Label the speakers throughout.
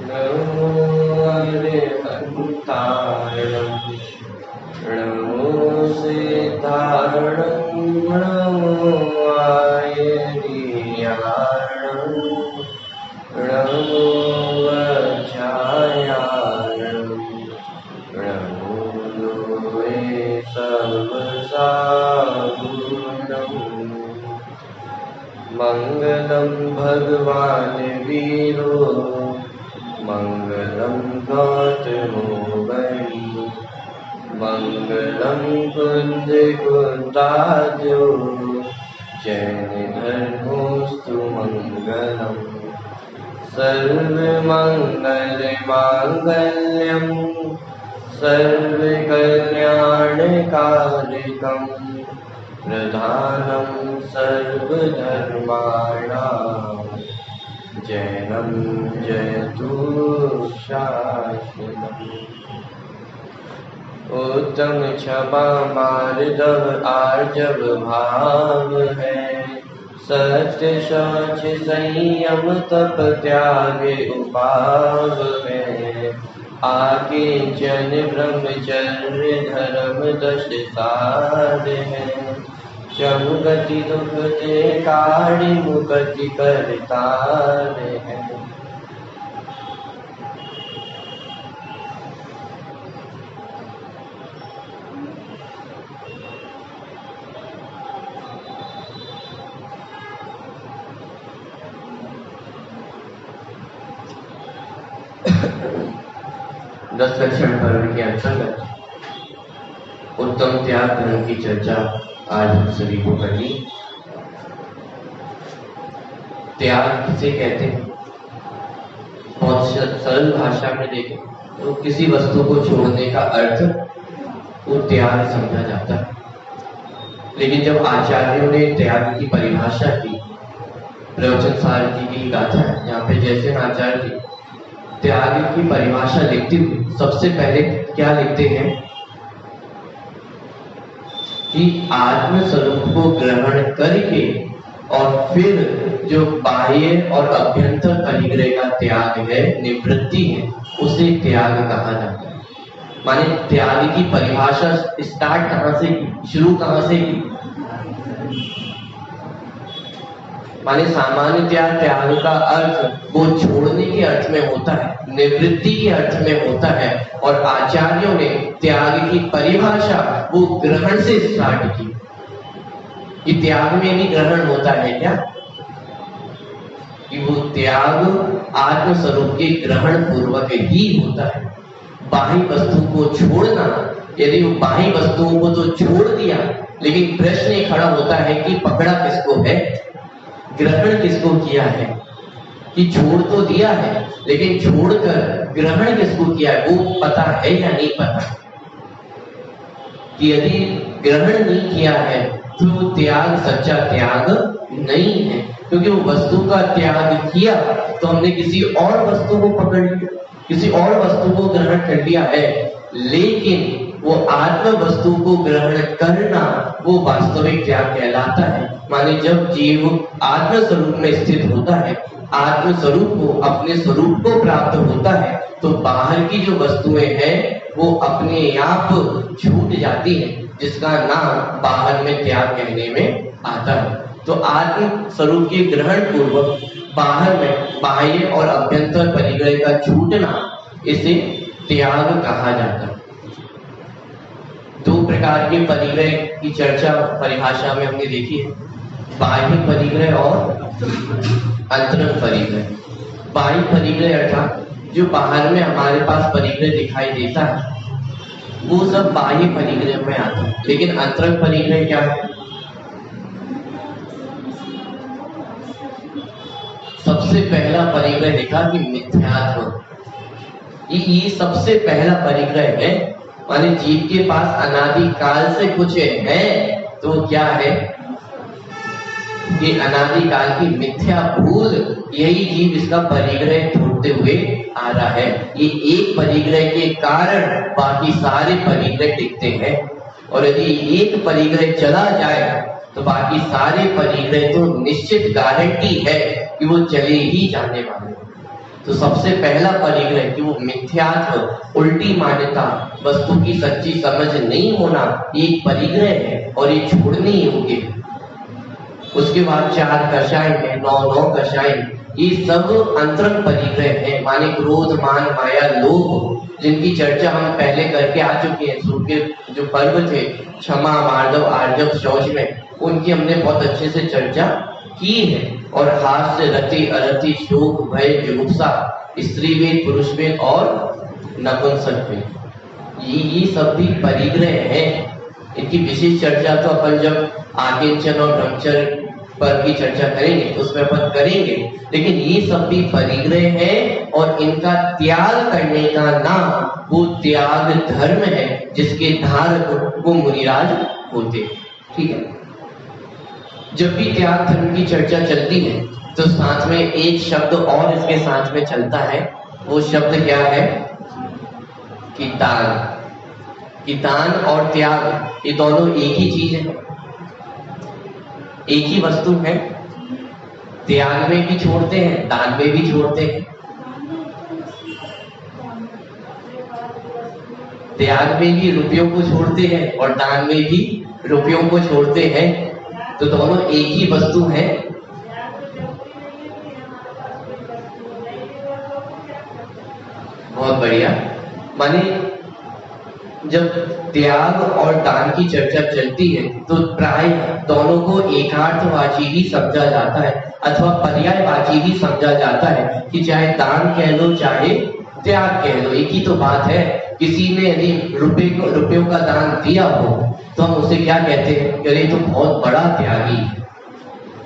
Speaker 1: नमो अरिहन्ताय नमो सिद्धार्णं नमो आयर्याणं नमो वज्रायाणं नमो लोहे सर्वसागुणं मंगलम भगवान वीरो मंगलम गौतमो बलि मंगलम कुंद कुंदाद्यो जैन धर्मोस्तु मंगलम सर्वमंगल मांगल्यम सर्वकल्याणकारिकम् प्रधानं सर्वधर्माणां जैनं जयतु शाश्वतम्। उत्तम क्षमा मार्दव आर्जव भाव है, सत्य शौच संयम तप त्याग उपाव है। आगे जन ब्रह्मचर्य धर्म दश साध है, चमुगति दुख ते काढ़ी मुगति करतार है। दस लक्षण पर्व के अंतर्गत उत्तम त्याग धर्म की चर्चा आज हम सभी को करनी। त्याग किसे कहते हैं? बहुत सरल भाषा में देखें तो किसी वस्तु को छोड़ने का अर्थ वो त्याग समझा जाता है। लेकिन जब आचार्यों ने त्याग की परिभाषा की, प्रवचन सारथी की गाथा है यहाँ पे जैसे आचार्य जी त्याग की परिभाषा लिखते हुए सबसे पहले क्या लिखते हैं कि आत्म स्वरूप को ग्रहण करके और फिर जो बाह्य और अभ्यंतर परिग्रह का त्याग है, निवृत्ति है, उसे त्याग कहा जाता है। माने त्याग की परिभाषा स्टार्ट कहां से की, शुरू कहां से की? माने सामान्य त्याग का अर्थ वो छोड़ने के अर्थ में होता है, निवृत्ति के अर्थ में होता है। और आचार्यों ने त्याग की परिभाषा वो ग्रहण से स्टार्ट की कि त्याग में भी ग्रहण होता है क्या? कि वो त्याग आत्म स्वरूप के ग्रहण पूर्वक ही होता है। बाह्य वस्तु को छोड़ना, यदि वो बाह्य वस्तुओं को तो छोड़ दिया, लेकिन प्रश्न ये खड़ा होता है कि पकड़ा किसको है, ग्रहण किसको किया है? कि छोड़ तो दिया है, लेकिन छोड़कर ग्रहण किसको किया है वो पता है या नहीं पता? कि यदि ग्रहण नहीं किया है तो वो त्याग सच्चा त्याग नहीं है, क्योंकि वो वस्तु का त्याग किया तो हमने किसी और वस्तु को पकड़ लिया, किसी और वस्तु को ग्रहण कर लिया है। लेकिन वो आत्म वस्तु को ग्रहण करना वो वास्तविक त्याग कहलाता है। माने जब जीव आत्म स्वरूप में स्थित होता है, आत्म स्वरूप को, अपने स्वरूप को प्राप्त होता है, तो बाहर की जो वस्तुएं हैं वो अपने आप छूट जाती हैं, जिसका नाम बाहर में त्याग कहने में आता है। तो आत्म स्वरूप के ग्रहण पूर्वक बाहर में बाह्य और अभ्यंतर परिग्रह का छूटना, इसे त्याग कहा जाता है। दो प्रकार के परिग्रह की चर्चा परिभाषा में हमने देखी है, बाह्य परिग्रह और अंतरंग परिग्रह। बाह्य परिग्रह अर्थात जो बाहर में हमारे पास परिग्रह दिखाई देता है वो सब बाह्य परिग्रह में आता है। लेकिन अंतरंग परिग्रह क्या है? सबसे पहला परिग्रह देखा कि मिथ्यात्व, ये सबसे पहला परिग्रह है। माने जीव के पास अनादि काल से कुछ है, तो क्या है? ये अनादि काल की मिथ्या भूल, यही जीव इसका परिग्रह ढूंढते हुए आ रहा है। ये एक परिग्रह के कारण बाकी सारे परिग्रह टिकते हैं, और यदि एक परिग्रह चला जाए तो बाकी सारे परिग्रह तो निश्चित गारंटी है कि वो चले ही जाने वाले। तो सबसे पहला परिग्रह कि वो मिथ्यात्व, उल्टी मान्यता, वस्तु की सच्ची समझ नहीं होना, ये एक परिग्रह है और ये छोड़ने योग्य है। उसके बाद 4 कषाय है, 9 कषाय, ये सब अंतरंग परिग्रह है, माने क्रोध, मान, माया, लोभ, जिनकी चर्चा हम पहले करके आ चुके हैं। सूर्य के जो पर्व थे क्षमा, मार्दव, आर्जव, शौच में, उनकी हमने बहुत अच्छे से चर्चा की है। और हास्य, रति, अरति, शोक, भय, जुगुप्सा, स्त्री वेद, पुरुष वेद और नपुंसक वेद, ये सब भी परिग्रह हैं। इनकी विशेष चर्चा तो अपन जब आकिंचन और ब्रह्मचर्य पर की चर्चा करेंगे तो उसमें अपन करेंगे, लेकिन ये सब भी परिग्रह है और इनका त्याग करने का नाम वो त्याग धर्म है, जिसके धारक वो मुनिराज होते। ठीक है, जब भी त्याग धर्म की चर्चा चलती है तो साथ में एक शब्द और इसके साथ में चलता है। वो शब्द क्या है? कितान। कितान और त्याग ये दोनों एक ही चीज है, एक ही वस्तु है। त्याग में भी छोड़ते हैं, दान में भी छोड़ते हैं। त्याग में भी रुपयों को छोड़ते हैं और दान में भी रुपयों को छोड़ते हैं, तो दोनों एक ही वस्तु है। बहुत बढ़िया। माने जब त्याग और दान की चर्चा चलती है तो प्राय दोनों को एकार्थवाची ही समझा जाता है अथवा पर्यायवाची ही समझा जाता है कि चाहे दान कह लो चाहे त्याग कह लो, एक ही तो बात है। किसी ने यदि रुपयों का दान दिया हो तो हम उसे क्या कहते हैं? अरे तो बहुत बड़ा त्यागी है।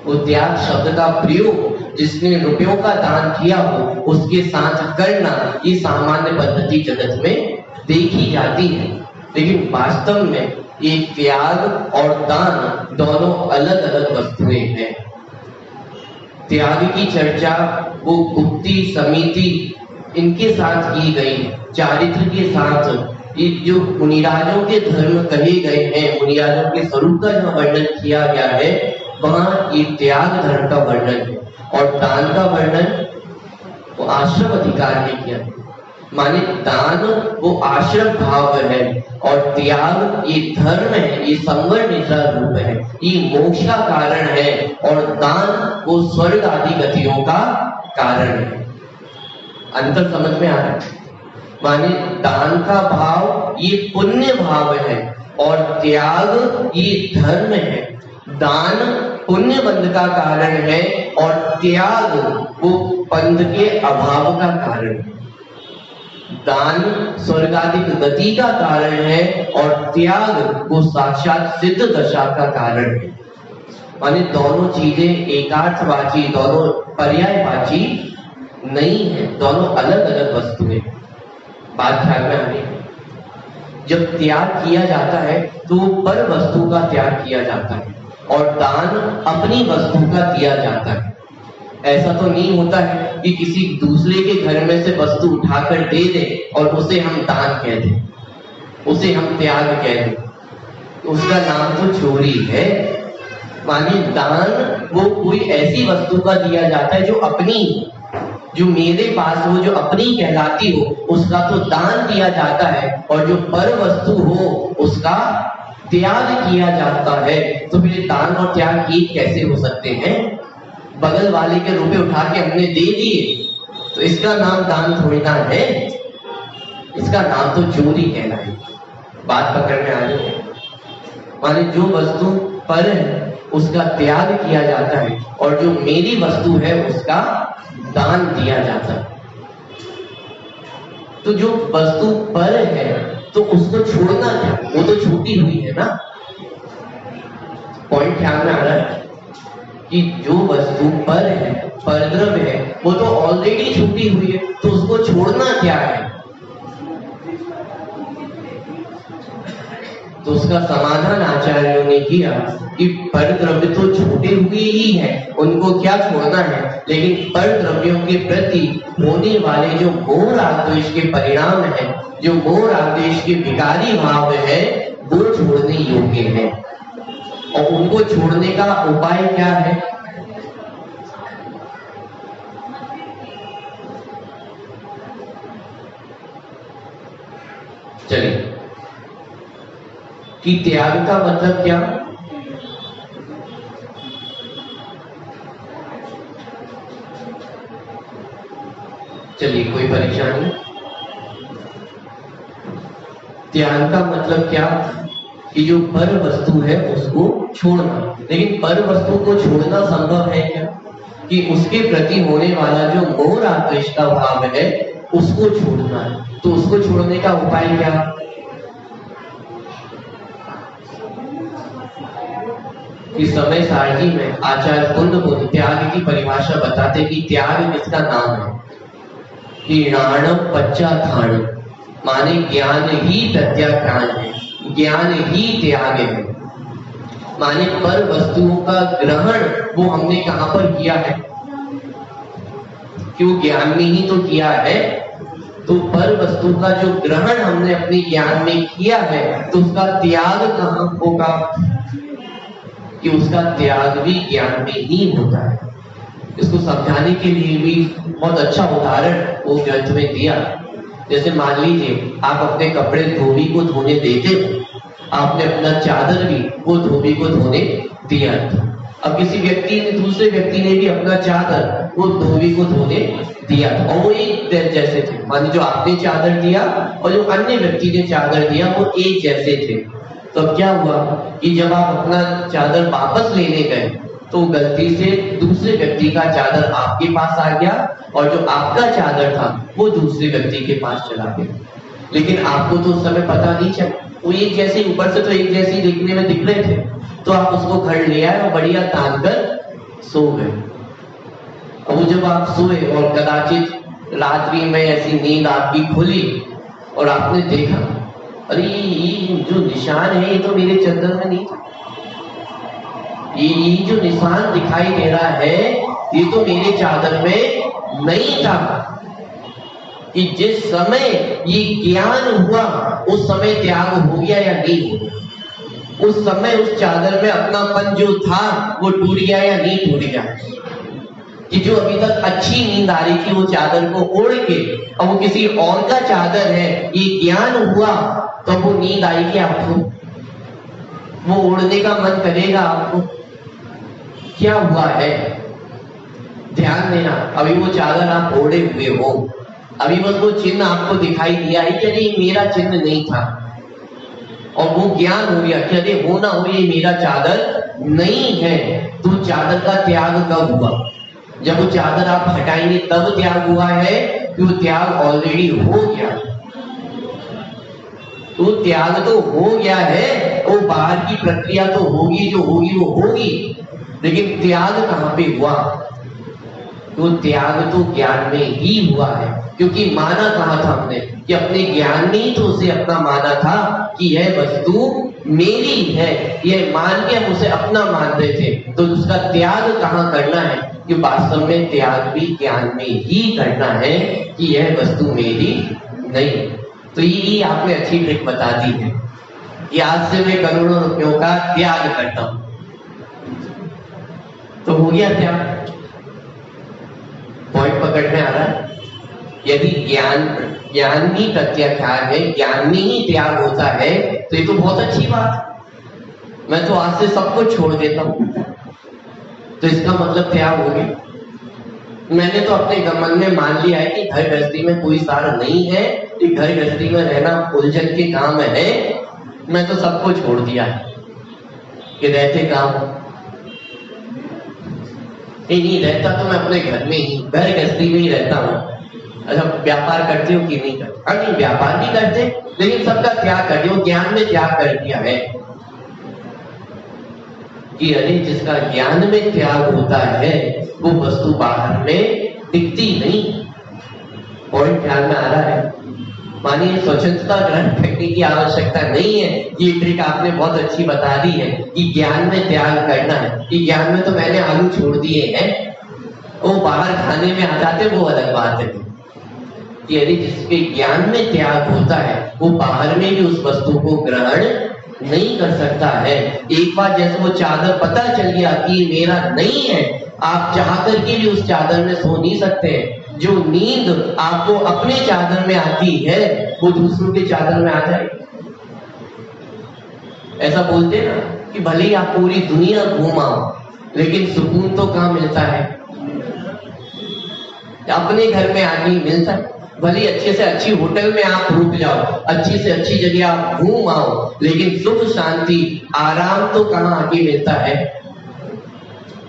Speaker 1: वो त्याग शब्द का प्रयोग जिसने रुपयों का दान किया हो उसके साथ करना, ये सामान्य पद्धति जगत में देखी जाती है, लेकिन वास्तव में ये त्याग और दान दोनों अलग अलग वस्तुएं हैं। त्याग की चर्चा वो गुप्ती, समिति इनके साथ की गई, चारित्र के साथ। ये जो मुनिराजों के धर्म कहे गए हैं, मुनिराजों के स्वरूप का जो वर्णन किया गया है, वहां ये त्याग धर्म का वर्णन है और दान का वर्णन वो आश्रम अधिकार में किया। माने दान वो आश्रम भाव है और त्याग ये धर्म है, ये संवर निद्रा रूप है, ये मोक्ष का कारण है और दान वो स्वर्ग आदि गतियों का कारण है। अंतर समझ में आ रहा है? माने दान का भाव ये पुण्य भाव है और त्याग ये धर्म है। दान पुण्य बंध का कारण है और त्याग वो बंध के अभाव का कारण है। दान स्वर्गाधिक गति का कारण है और त्याग वो साक्षात सिद्ध दशा का कारण है। माने दोनों चीजें एकार्थवाची, दोनों पर्यायवाची नहीं है, दोनों अलग अलग वस्तुएं। बात ख्याल में आ रही है? जब त्याग किया जाता है तो पर वस्तु का त्याग किया जाता है और दान अपनी वस्तु का दिया जाता है। ऐसा तो नहीं होता है कि किसी दूसरे के घर में से वस्तु उठाकर दे दे और उसे हम दान कह दें, उसे हम त्याग कह दें, उसका नाम तो चोरी है। मानिए दान वो कोई ऐसी वस्तु का दिया जाता है जो अपनी, जो मेरे पास हो, जो अपनी कहलाती हो, उसका तो दान दिया जाता है और जो पर वस्तु हो उसका त्याग किया जाता है। तो फिर दान और त्याग एक कैसे हो सकते हैं? बगल वाले के रुपए उठा के हमने दे दिए तो इसका नाम दान थोड़ी ना है, इसका नाम तो चोरी कहलाए। बात पकड़ में आ रही है? माने जो वस्तु पर है उसका त्याग किया जाता है और जो मेरी वस्तु है उसका दान दिया जाता है। तो जो वस्तु पर है तो उसको छोड़ना क्या? वो तो छूटी हुई है ना। पॉइंट ख्याल में आ रहा है कि जो वस्तु पर है, परद्रव्य है, वो तो ऑलरेडी छूटी हुई है, तो उसको छोड़ना क्या है? तो उसका समाधान आचार्यों ने किया कि पर द्रव्य तो छूटे हुए ही है, उनको क्या छोड़ना है, लेकिन पर द्रव्यों के प्रति होने वाले जो मोह राग द्वेष के परिणाम है, जो मोह राग द्वेष के विकारी भाव है, वो छोड़ने योग्य है। और उनको छोड़ने का उपाय क्या है? चलिए, कि त्याग का मतलब क्या? चलिए, कोई परेशानी? त्याग का मतलब क्या? कि जो पर वस्तु है उसको छोड़ना। लेकिन पर वस्तु को छोड़ना संभव है क्या? कि उसके प्रति होने वाला जो मोह राग द्वेष का भाव है उसको छोड़ना है। तो उसको छोड़ने का उपाय क्या? कि समय सारणी में आचार्य कुंद मुनि त्याग की परिभाषा बताते कि त्याग किसका नाम है? कि राणम पच्चाधारण, माने ज्ञान ही प्रत्याख्यान है, ज्ञान ही त्याग है। माने पर वस्तुओं का ग्रहण वो हमने कहां पर किया है? क्यों? ज्ञान में ही तो किया है। तो पर वस्तु का जो ग्रहण हमने अपने ज्ञान में किया है तो उसका त्याग कहां होगा? कि उसका त्याग भी ज्ञान में ही होता है। इसको समझाने के लिए भी बहुत अच्छा उदाहरण वो ग्रंथ में दिया। जैसे मान लीजिए आप अपने कपड़े धोबी को धोने देते हो, आपने अपना चादर भी वो धोबी को धोने दिया। अब किसी व्यक्ति ने, दूसरे व्यक्ति ने भी अपना चादर वो धोबी को धोने दिया और वो एक जैसे थे। मान जो आपने चादर दिया और जो अन्य व्यक्ति ने चादर दिया वो एक जैसे थे। तो अब क्या हुआ कि जब आप अपना चादर वापस लेने गए तो गलती से दूसरे व्यक्ति का चादर आपके पास आ गया और जो आपका चादर था वो दूसरे व्यक्ति के पास चला गया। लेकिन आपको तो उस समय पता नहीं चला, वो एक जैसे ऊपर से तो एक जैसे दिखने में दिख रहे थे। तो आप उसको घर ले आए और बढ़िया तान कर सो गए। अब जब आप सोए और कदाचित रात्रि में ऐसी नींद आपकी खुली और आपने देखा, अरे ये जो निशान है ये तो मेरे चादर में नहीं था, ये जो निशान दिखाई दे रहा है ये तो मेरे चादर में नहीं था। कि जिस समय ये ज्ञान हुआ उस समय त्याग हो गया या नहीं हो गया? उस समय उस चादर में अपनापन जो था वो टूट गया या नहीं टूट गया? कि जो अभी तक अच्छी नींद आ रही थी वो चादर को ओढ़ के अब वो किसी और का चादर है, ये ज्ञान हुआ तो वो नींद आएगी आपको? वो ओढ़ने का मन करेगा आपको? क्या हुआ है? ध्यान देना, अभी वो चादर आप ओढ़े हुए हो, अभी बस वो चिन्ह आपको दिखाई दिया है कि अरे मेरा चिन्ह नहीं था, और वो ज्ञान हो गया कि अरे हो ना हो ये मेरा चादर नहीं है। तो चादर का त्याग कब हुआ? जब वो चादर आप हटाएंगे तब त्याग हुआ है कि वो त्याग ऑलरेडी हो गया? तो त्याग तो हो गया है, वो बाहर की प्रक्रिया तो होगी, जो होगी वो होगी, लेकिन त्याग कहां पे हुआ? तो त्याग तो ज्ञान में ही हुआ है। क्योंकि माना कहा था हमने कि अपने ज्ञान में ही तो उसे अपना माना था कि यह वस्तु मेरी है, यह मान के हम उसे अपना मान रहे थे। तो उसका त्याग कहां करना है? कि वास्तव में त्याग भी ज्ञान में ही करना है कि यह वस्तु मेरी नहीं। तो ये आपने अच्छी ट्रिक बता दी है कि आज से मैं करोड़ों रुपयों का त्याग करता हूं, तो हो गया त्याग। पॉइंट पकड़ में आ रहा है? यदि ज्ञान ही प्रत्याख्यान है, ज्ञान में ही त्याग होता है, तो ये तो बहुत अच्छी बात है। मैं तो आज से सब कुछ छोड़ देता हूं, तो इसका मतलब त्याग हो गया। मैंने तो अपने मन में मान लिया है कि घर गृहस्थी में कोई सार नहीं है, कि घर गृहस्थी में रहना उलझन के काम है, मैं तो सबको छोड़ दिया है कि रहते काम नहीं रहता, तो मैं अपने घर में ही, घर गृहस्थी में ही रहता हूँ। अच्छा, व्यापार करते हो कि नहीं करते? नहीं, व्यापार नहीं करते, लेकिन सबका त्याग कर दिया, ज्ञान में त्याग कर दिया है। कि अरे जिसका ज्ञान में त्याग होता है वो वस्तु बाहर में दिखती नहीं। पॉइंट ध्यान में आ रहा है? मानिए स्वच्छता ग्रहण करने की आवश्यकता नहीं है, ये ट्रिक आपने बहुत अच्छी बता दी है कि ज्ञान में त्याग करना है। कि ज्ञान में तो मैंने आलू छोड़ दिए हैं, वो बाहर खाने में आ जाते, वो अलग बात है। कि यदि जिसके ज्ञान में त्याग होता है वो बाहर में भी उस वस्तु को ग्रहण नहीं कर सकता है। एक बार जैसे वो चादर पता चल गया कि मेरा नहीं है, आप चाह करके भी उस चादर में सो नहीं सकते हैं। जो नींद आपको अपने चादर में आती है वो दूसरों के चादर में आ जाएगी। ऐसा बोलते हैं ना कि भले ही आप पूरी दुनिया घूमाओ लेकिन सुकून तो कहाँ मिलता है? अपने घर में आके मिलता है। भले अच्छे से अच्छी होटल में आप रुक जाओ, अच्छी से अच्छी जगह आप घूम आओ, लेकिन सुख शांति आराम तो कहाँ आके मिलता है?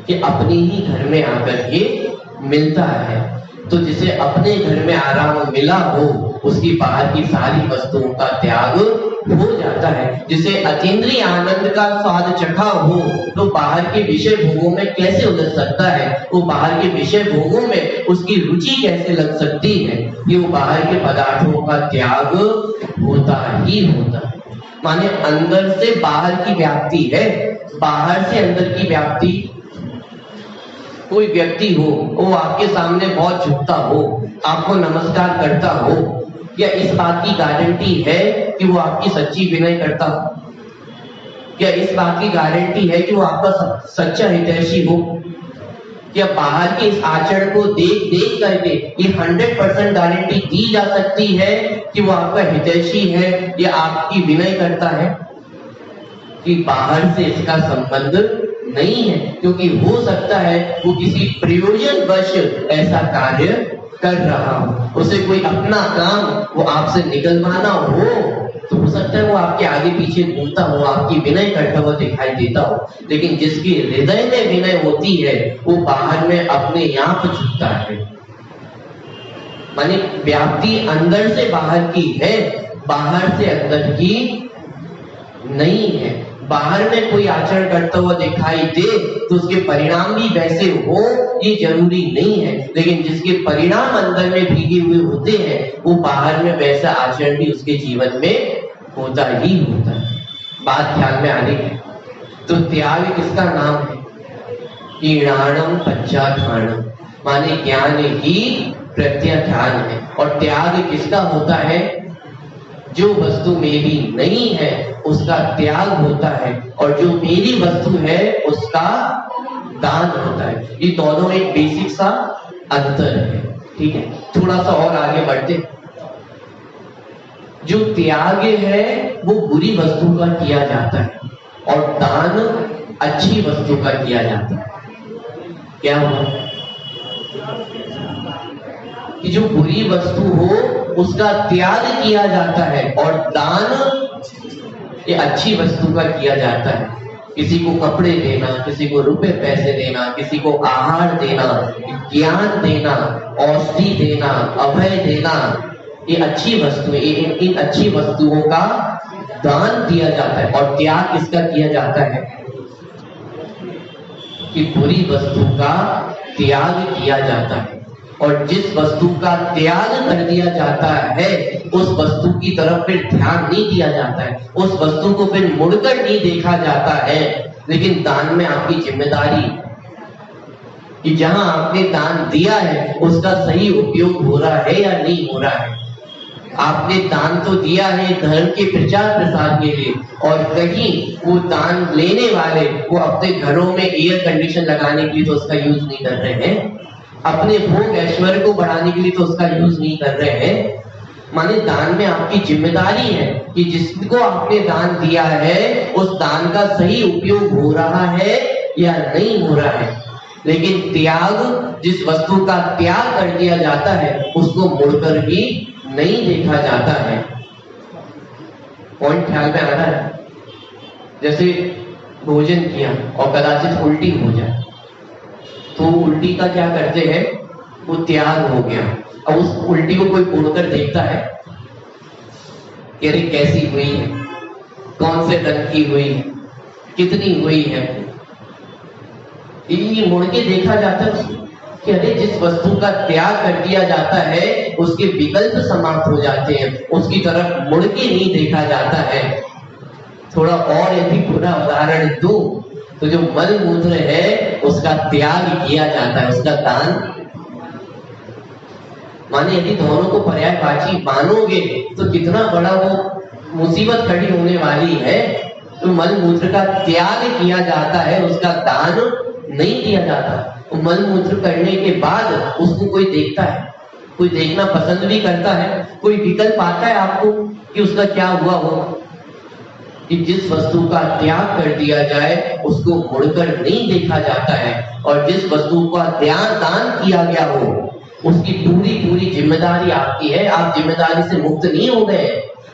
Speaker 1: कि अपने ही घर में आकर के मिलता है। तो जिसे अपने घर में आराम मिला हो उसकी बाहर की सारी वस्तुओं का त्याग हो जाता है। जिसे अतीन्द्रिय आनंद का स्वाद चखा हो तो बाहर के विषय भोगों में कैसे उलझ सकता है? वो बाहर के विषय भोगों में उसकी रुचि कैसे लग सकती है? कि वो बाहर के पदार्थों का त्याग होता ही होता है। माने अंदर से बाहर की व्याप्ति है, बाहर से अंदर की व्याप्ति। कोई व्यक्ति हो वो आपके सामने बहुत झुकता हो, आपको नमस्कार करता हो, क्या इस बात की गारंटी है कि वो आपकी सच्ची विनय करता हो? क्या इस बात की गारंटी है कि वो आपका सच्चा हितैषी हो? क्या बाहर के इस आचरण को देख देख करके ये 100% गारंटी दी जा सकती है कि वो आपका हितैषी है या आपकी विनय करता है? कि बाहर से इसका संबंध नहीं है, क्योंकि हो सकता है वो किसी प्रयोजनवश ऐसा कार्य कर रहा हो। उसे कोई अपना काम वो आपसे निकलवाना हो तो हो सकता है वो आपके आगे पीछे घूमता हो, आपकी विनय करता हुआ दिखाई देता हो। लेकिन जिसकी हृदय में विनय होती है वो बाहर में अपने आप झुकता है। माने व्याप्ति अंदर से बाहर की है, बाहर से अंदर की नहीं है। बाहर में कोई आचरण करता हुआ दिखाई दे तो उसके परिणाम भी वैसे हो ये जरूरी नहीं है, लेकिन जिसके परिणाम अंदर में भीगे हुए होते हैं वो बाहर में वैसा आचरण भी उसके जीवन में होता ही होता है। बात ध्यान में आ रही है? तो त्याग किसका नाम है? ईणाणम पंचाधारणम, माने ज्ञान ही प्रत्याख्यान है। और त्याग किसका होता है? जो वस्तु मेरी नहीं है उसका त्याग होता है, और जो मेरी वस्तु है उसका दान होता है। ये दोनों एक बेसिक सा अंतर है। ठीक है, थोड़ा सा और आगे बढ़ते। जो त्याग है वो बुरी वस्तु का किया जाता है और दान अच्छी वस्तु का किया जाता है। क्या हुआ? कि जो बुरी वस्तु हो उसका त्याग किया जाता है और दान ये अच्छी वस्तु का किया जाता है। किसी को कपड़े देना, किसी को रुपए पैसे देना, किसी को आहार देना, ज्ञान देना, औषधि देना, अभय देना, ये अच्छी वस्तु, इन अच्छी वस्तुओं का दान दिया जाता है। और त्याग किसका किया जाता है? कि बुरी वस्तु का त्याग किया जाता है। और जिस वस्तु का त्याग कर दिया जाता है उस वस्तु की तरफ फिर ध्यान नहीं दिया जाता है, उस वस्तु को फिर मुड़कर नहीं देखा जाता है। लेकिन दान में आपकी जिम्मेदारी कि जहां आपने दान दिया है उसका सही उपयोग हो रहा है या नहीं हो रहा है। आपने दान तो दिया है धर्म के प्रचार प्रसार के लिए, और कहीं वो दान लेने वाले वो अपने घरों में एयर कंडीशन लगाने के लिए तो उसका यूज नहीं कर रहे हैं, अपने भोग ऐश्वर्य को बढ़ाने के लिए तो उसका यूज नहीं कर रहे हैं। माने दान में आपकी जिम्मेदारी है कि जिसको आपने दान दिया है उस दान का सही उपयोग हो रहा है या नहीं हो रहा है। लेकिन त्याग, जिस वस्तु का त्याग कर दिया जाता है उसको मुड़कर भी नहीं देखा जाता है। पॉइंट ख्याल में आ रहा है? जैसे भोजन किया और कदाचित उल्टी हो जाए तो उल्टी का क्या करते हैं? वो त्याग हो गया। अब उस उल्टी को कोई मुड़कर देखता है कि अरे कैसी हुई है, कौन से रंग की हुई है, कितनी हुई है? ये मुड़ के देखा जाता है कि अरे जिस वस्तु का त्याग कर दिया जाता है उसके विकल्प समाप्त हो जाते हैं, उसकी तरफ मुड़ के नहीं देखा जाता है। थोड़ा और यदि पूरा उदाहरण दूं तो जो मल मूत्र है उसका त्याग किया जाता है, उसका दान। माने यदि दोनों को पर्यायवाची मानोगे तो कितना बड़ा वो मुसीबत खड़ी होने वाली है। तो मल मूत्र का त्याग किया जाता है, उसका दान नहीं दिया जाता। तो मल मूत्र करने के बाद उसको कोई देखता है कोई देखना पसंद भी करता है। कोई विकल्प आता है आपको कि उसका क्या हुआ हो, कि जिस वस्तु का त्याग कर दिया जाए उसको मुड़कर नहीं देखा जाता है, और जिस वस्तु का दान किया गया हो उसकी पूरी पूरी जिम्मेदारी आपकी है। आप जिम्मेदारी से मुक्त नहीं हो गए।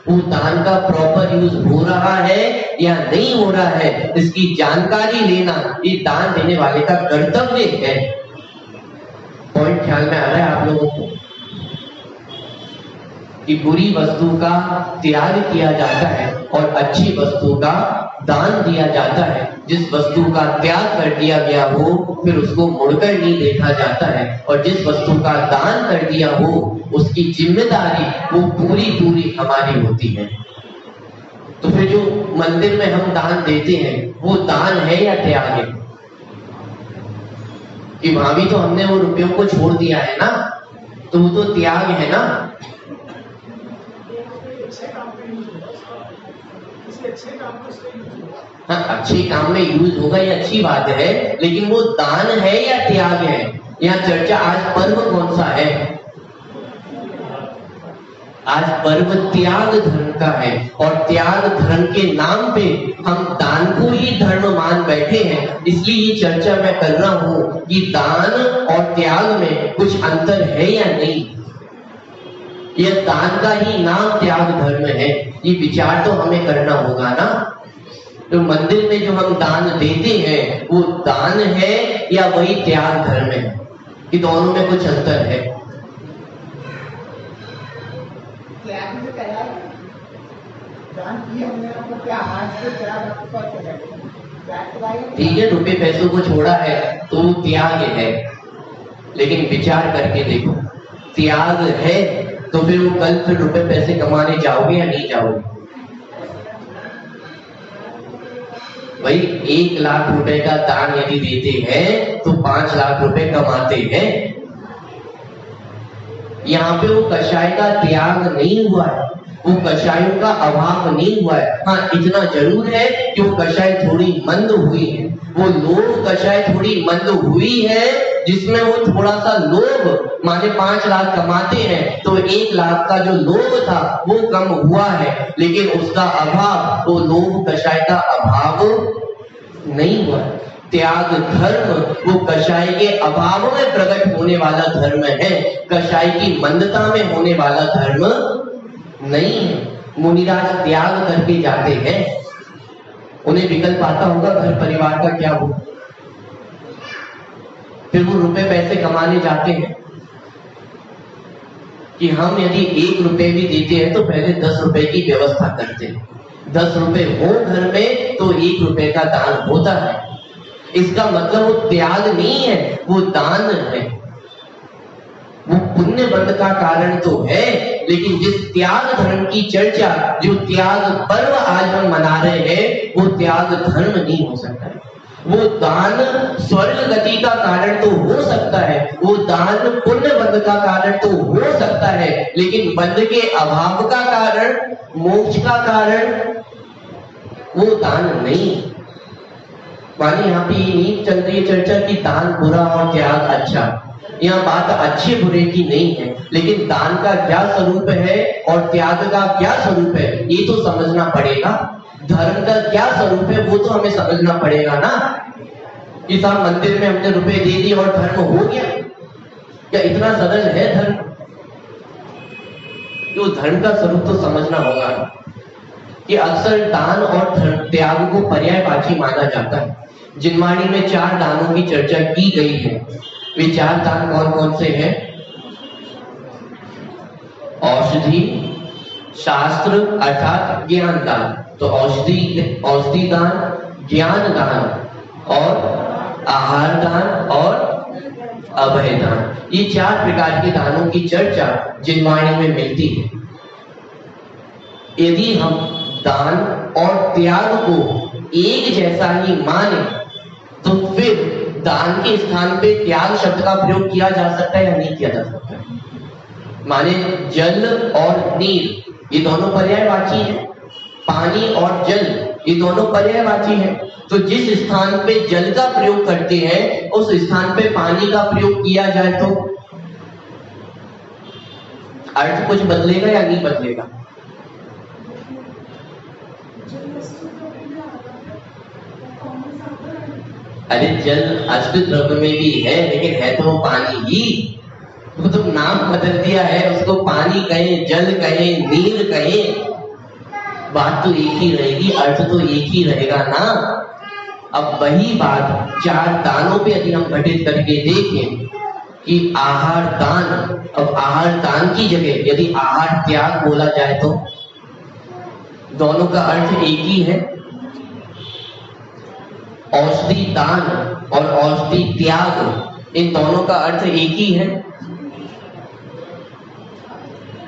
Speaker 1: वो दान का प्रॉपर यूज हो रहा है या नहीं हो रहा है, इसकी जानकारी लेना ये दान देने वाले का कर्तव्य है। पॉइंट ख्याल में आ रहा है आप लोगों को कि बुरी वस्तु का त्याग किया जाता है और अच्छी वस्तु का दान दिया जाता है। जिस वस्तु का त्याग कर दिया गया हो फिर उसको मुड़कर नहीं देखा जाता है, और जिस वस्तु का दान कर दिया हो उसकी जिम्मेदारी वो पूरी पूरी हमारी होती है। तो फिर जो मंदिर में हम दान देते हैं वो दान है या त्याग है? कि वहां भी तो हमने वो रुपयों को छोड़ दिया है ना, तो वो तो त्याग है ना। हाँ, अच्छे काम में यूज होगा ये अच्छी बात है, लेकिन वो दान है या त्याग है? यहाँ चर्चा आज पर्व कौन सा है? आज पर्व त्याग धर्म का है, और त्याग धर्म के नाम पे हम दान को ही धर्म मान बैठे हैं। इसलिए ये चर्चा मैं कर रहा हूं कि दान और त्याग में कुछ अंतर है या नहीं। यह दान का ही नाम त्याग धर्म है, ये विचार तो हमें करना होगा ना। तो मंदिर में जो हम दान देते हैं वो दान है या वही त्याग धर्म है? कि दोनों में कुछ अंतर है? ठीक है, रुपए पैसों को छोड़ा है तो वो त्याग है, लेकिन विचार करके देखो, त्याग है तो फिर वो कल फिर रुपए पैसे कमाने जाओगे या नहीं जाओगे? भाई 1 लाख रुपए का दान यदि देते हैं तो 5 लाख रुपए कमाते हैं। यहाँ पे वो कषाय का त्याग नहीं हुआ है, वो कषायों का अभाव नहीं हुआ है। हाँ, इतना जरूर है कि वो कषाय थोड़ी मंद हुई है, वो लोभ कषाय थोड़ी मंद हुई है, जिसमें वो थोड़ा सा लोभ, माने 5 लाख कमाते हैं तो 1 लाख का जो लोभ था वो कम हुआ है, लेकिन उसका अभाव, वो लोभ कषाय का अभाव नहीं हुआ। त्याग धर्म वो कषाय के अभाव में प्रकट होने वाला धर्म है, कषाय की मंदता में होने वाला धर्म नहीं है। मुनिराज त्याग करके जाते हैं, उन्हें विकल्प आता होगा घर परिवार का क्या हो, फिर वो रुपए पैसे कमाने जाते हैं। कि हम यदि 1 रुपए भी देते हैं तो पहले 10 रुपए की व्यवस्था करते हैं। 10 रुपए हो घर में तो 1 रुपए का दान होता है। इसका मतलब वो त्याग नहीं है, वो दान है। वो पुण्य बंध का कारण तो है, लेकिन जिस त्याग धर्म की चर्चा, जो त्याग पर्व आज हम मना रहे हैं, वो त्याग धर्म नहीं हो सकता है। वो दान स्वर्ग गति का कारण तो हो सकता है, वो दान पुण्य बंध का कारण तो हो सकता है, लेकिन बंध के अभाव का कारण, मोक्ष का कारण वो दान नहीं। मानी यहाँ पे ये नहीं चल रही है चर्चा कि दान बुरा और त्याग अच्छा। यहाँ बात अच्छे बुरे की नहीं है, लेकिन दान का क्या स्वरूप है और त्याग का क्या स्वरूप है ये तो समझना पड़ेगा। धर्म का क्या स्वरूप है वो तो हमें समझना पड़ेगा ना। कि साहब मंदिर में हमने रुपए दे दिए और धर्म हो गया, क्या इतना सरल है धर्म? तो धर्म का स्वरूप तो समझना होगा कि अक्सर दान और त्याग को पर्यायवाची माना जाता है। जिनवाणी में 4 दानों की चर्चा की गई है। वे 4 दान कौन कौन से हैं? औषधि, शास्त्र अर्थात ज्ञान दान। तो औषधि दान, ज्ञान दान और आहार दान और अभय दान, ये 4 प्रकार के दानों की चर्चा जिनवाणी में मिलती है। यदि हम दान और त्याग को एक जैसा ही माने तो फिर दान के स्थान पे त्याग शब्द का प्रयोग किया जा सकता है या नहीं किया जा सकता है? माने जल और नीर ये दोनों पर्यायवाची हैं, पानी और जल ये दोनों पर्यायवाची हैं। तो जिस स्थान पे जल का प्रयोग करते हैं उस स्थान पे पानी का प्रयोग किया जाए अर्थ कुछ बदलेगा या नहीं बदलेगा? अरे जल अष्ट द्रव्य में भी है, लेकिन है तो वो पानी ही। वो तो नाम बदल दिया है, उसको पानी कहें, जल कहें, नीर कहें, बात तो एक ही रहेगी, अर्थ तो एक ही रहेगा ना। अब वही बात चार दानों पे यदि हम घटित करके देखें कि आहार दान, अब आहार दान की जगह यदि आहार त्याग बोला जाए तो दोनों का अर्थ एक ही है। औषधि दान और औषधि त्याग, इन दोनों का अर्थ एक ही है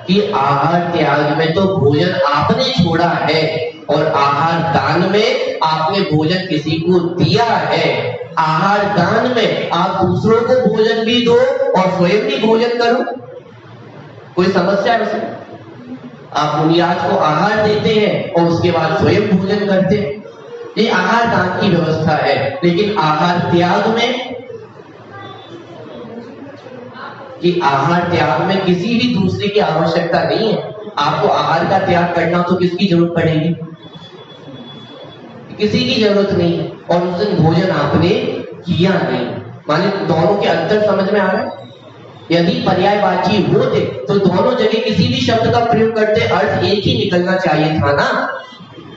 Speaker 1: कि आहार त्याग में तो भोजन आपने छोड़ा है और आहार दान में आपने भोजन किसी को दिया है। आहार दान में आप दूसरों को भोजन भी दो और स्वयं भी भोजन करो, कोई समस्या है उसमें? आप बुनियाद को आहार देते हैं और उसके बाद स्वयं भोजन करते हैं, ये आहार दान की व्यवस्था है। लेकिन आहार त्याग में, कि आहार त्याग में किसी भी दूसरे की आवश्यकता नहीं है। आपको आहार का त्याग करना तो किसकी जरूरत पड़ेगी? किसी की जरूरत नहीं है, और उस दिन भोजन आपने किया नहीं। माने दोनों के अंतर समझ में आ रहा है? यदि पर्यायवाची होते तो दोनों जगह किसी भी शब्द का प्रयोग करते अर्थ एक ही निकलना चाहिए था ना,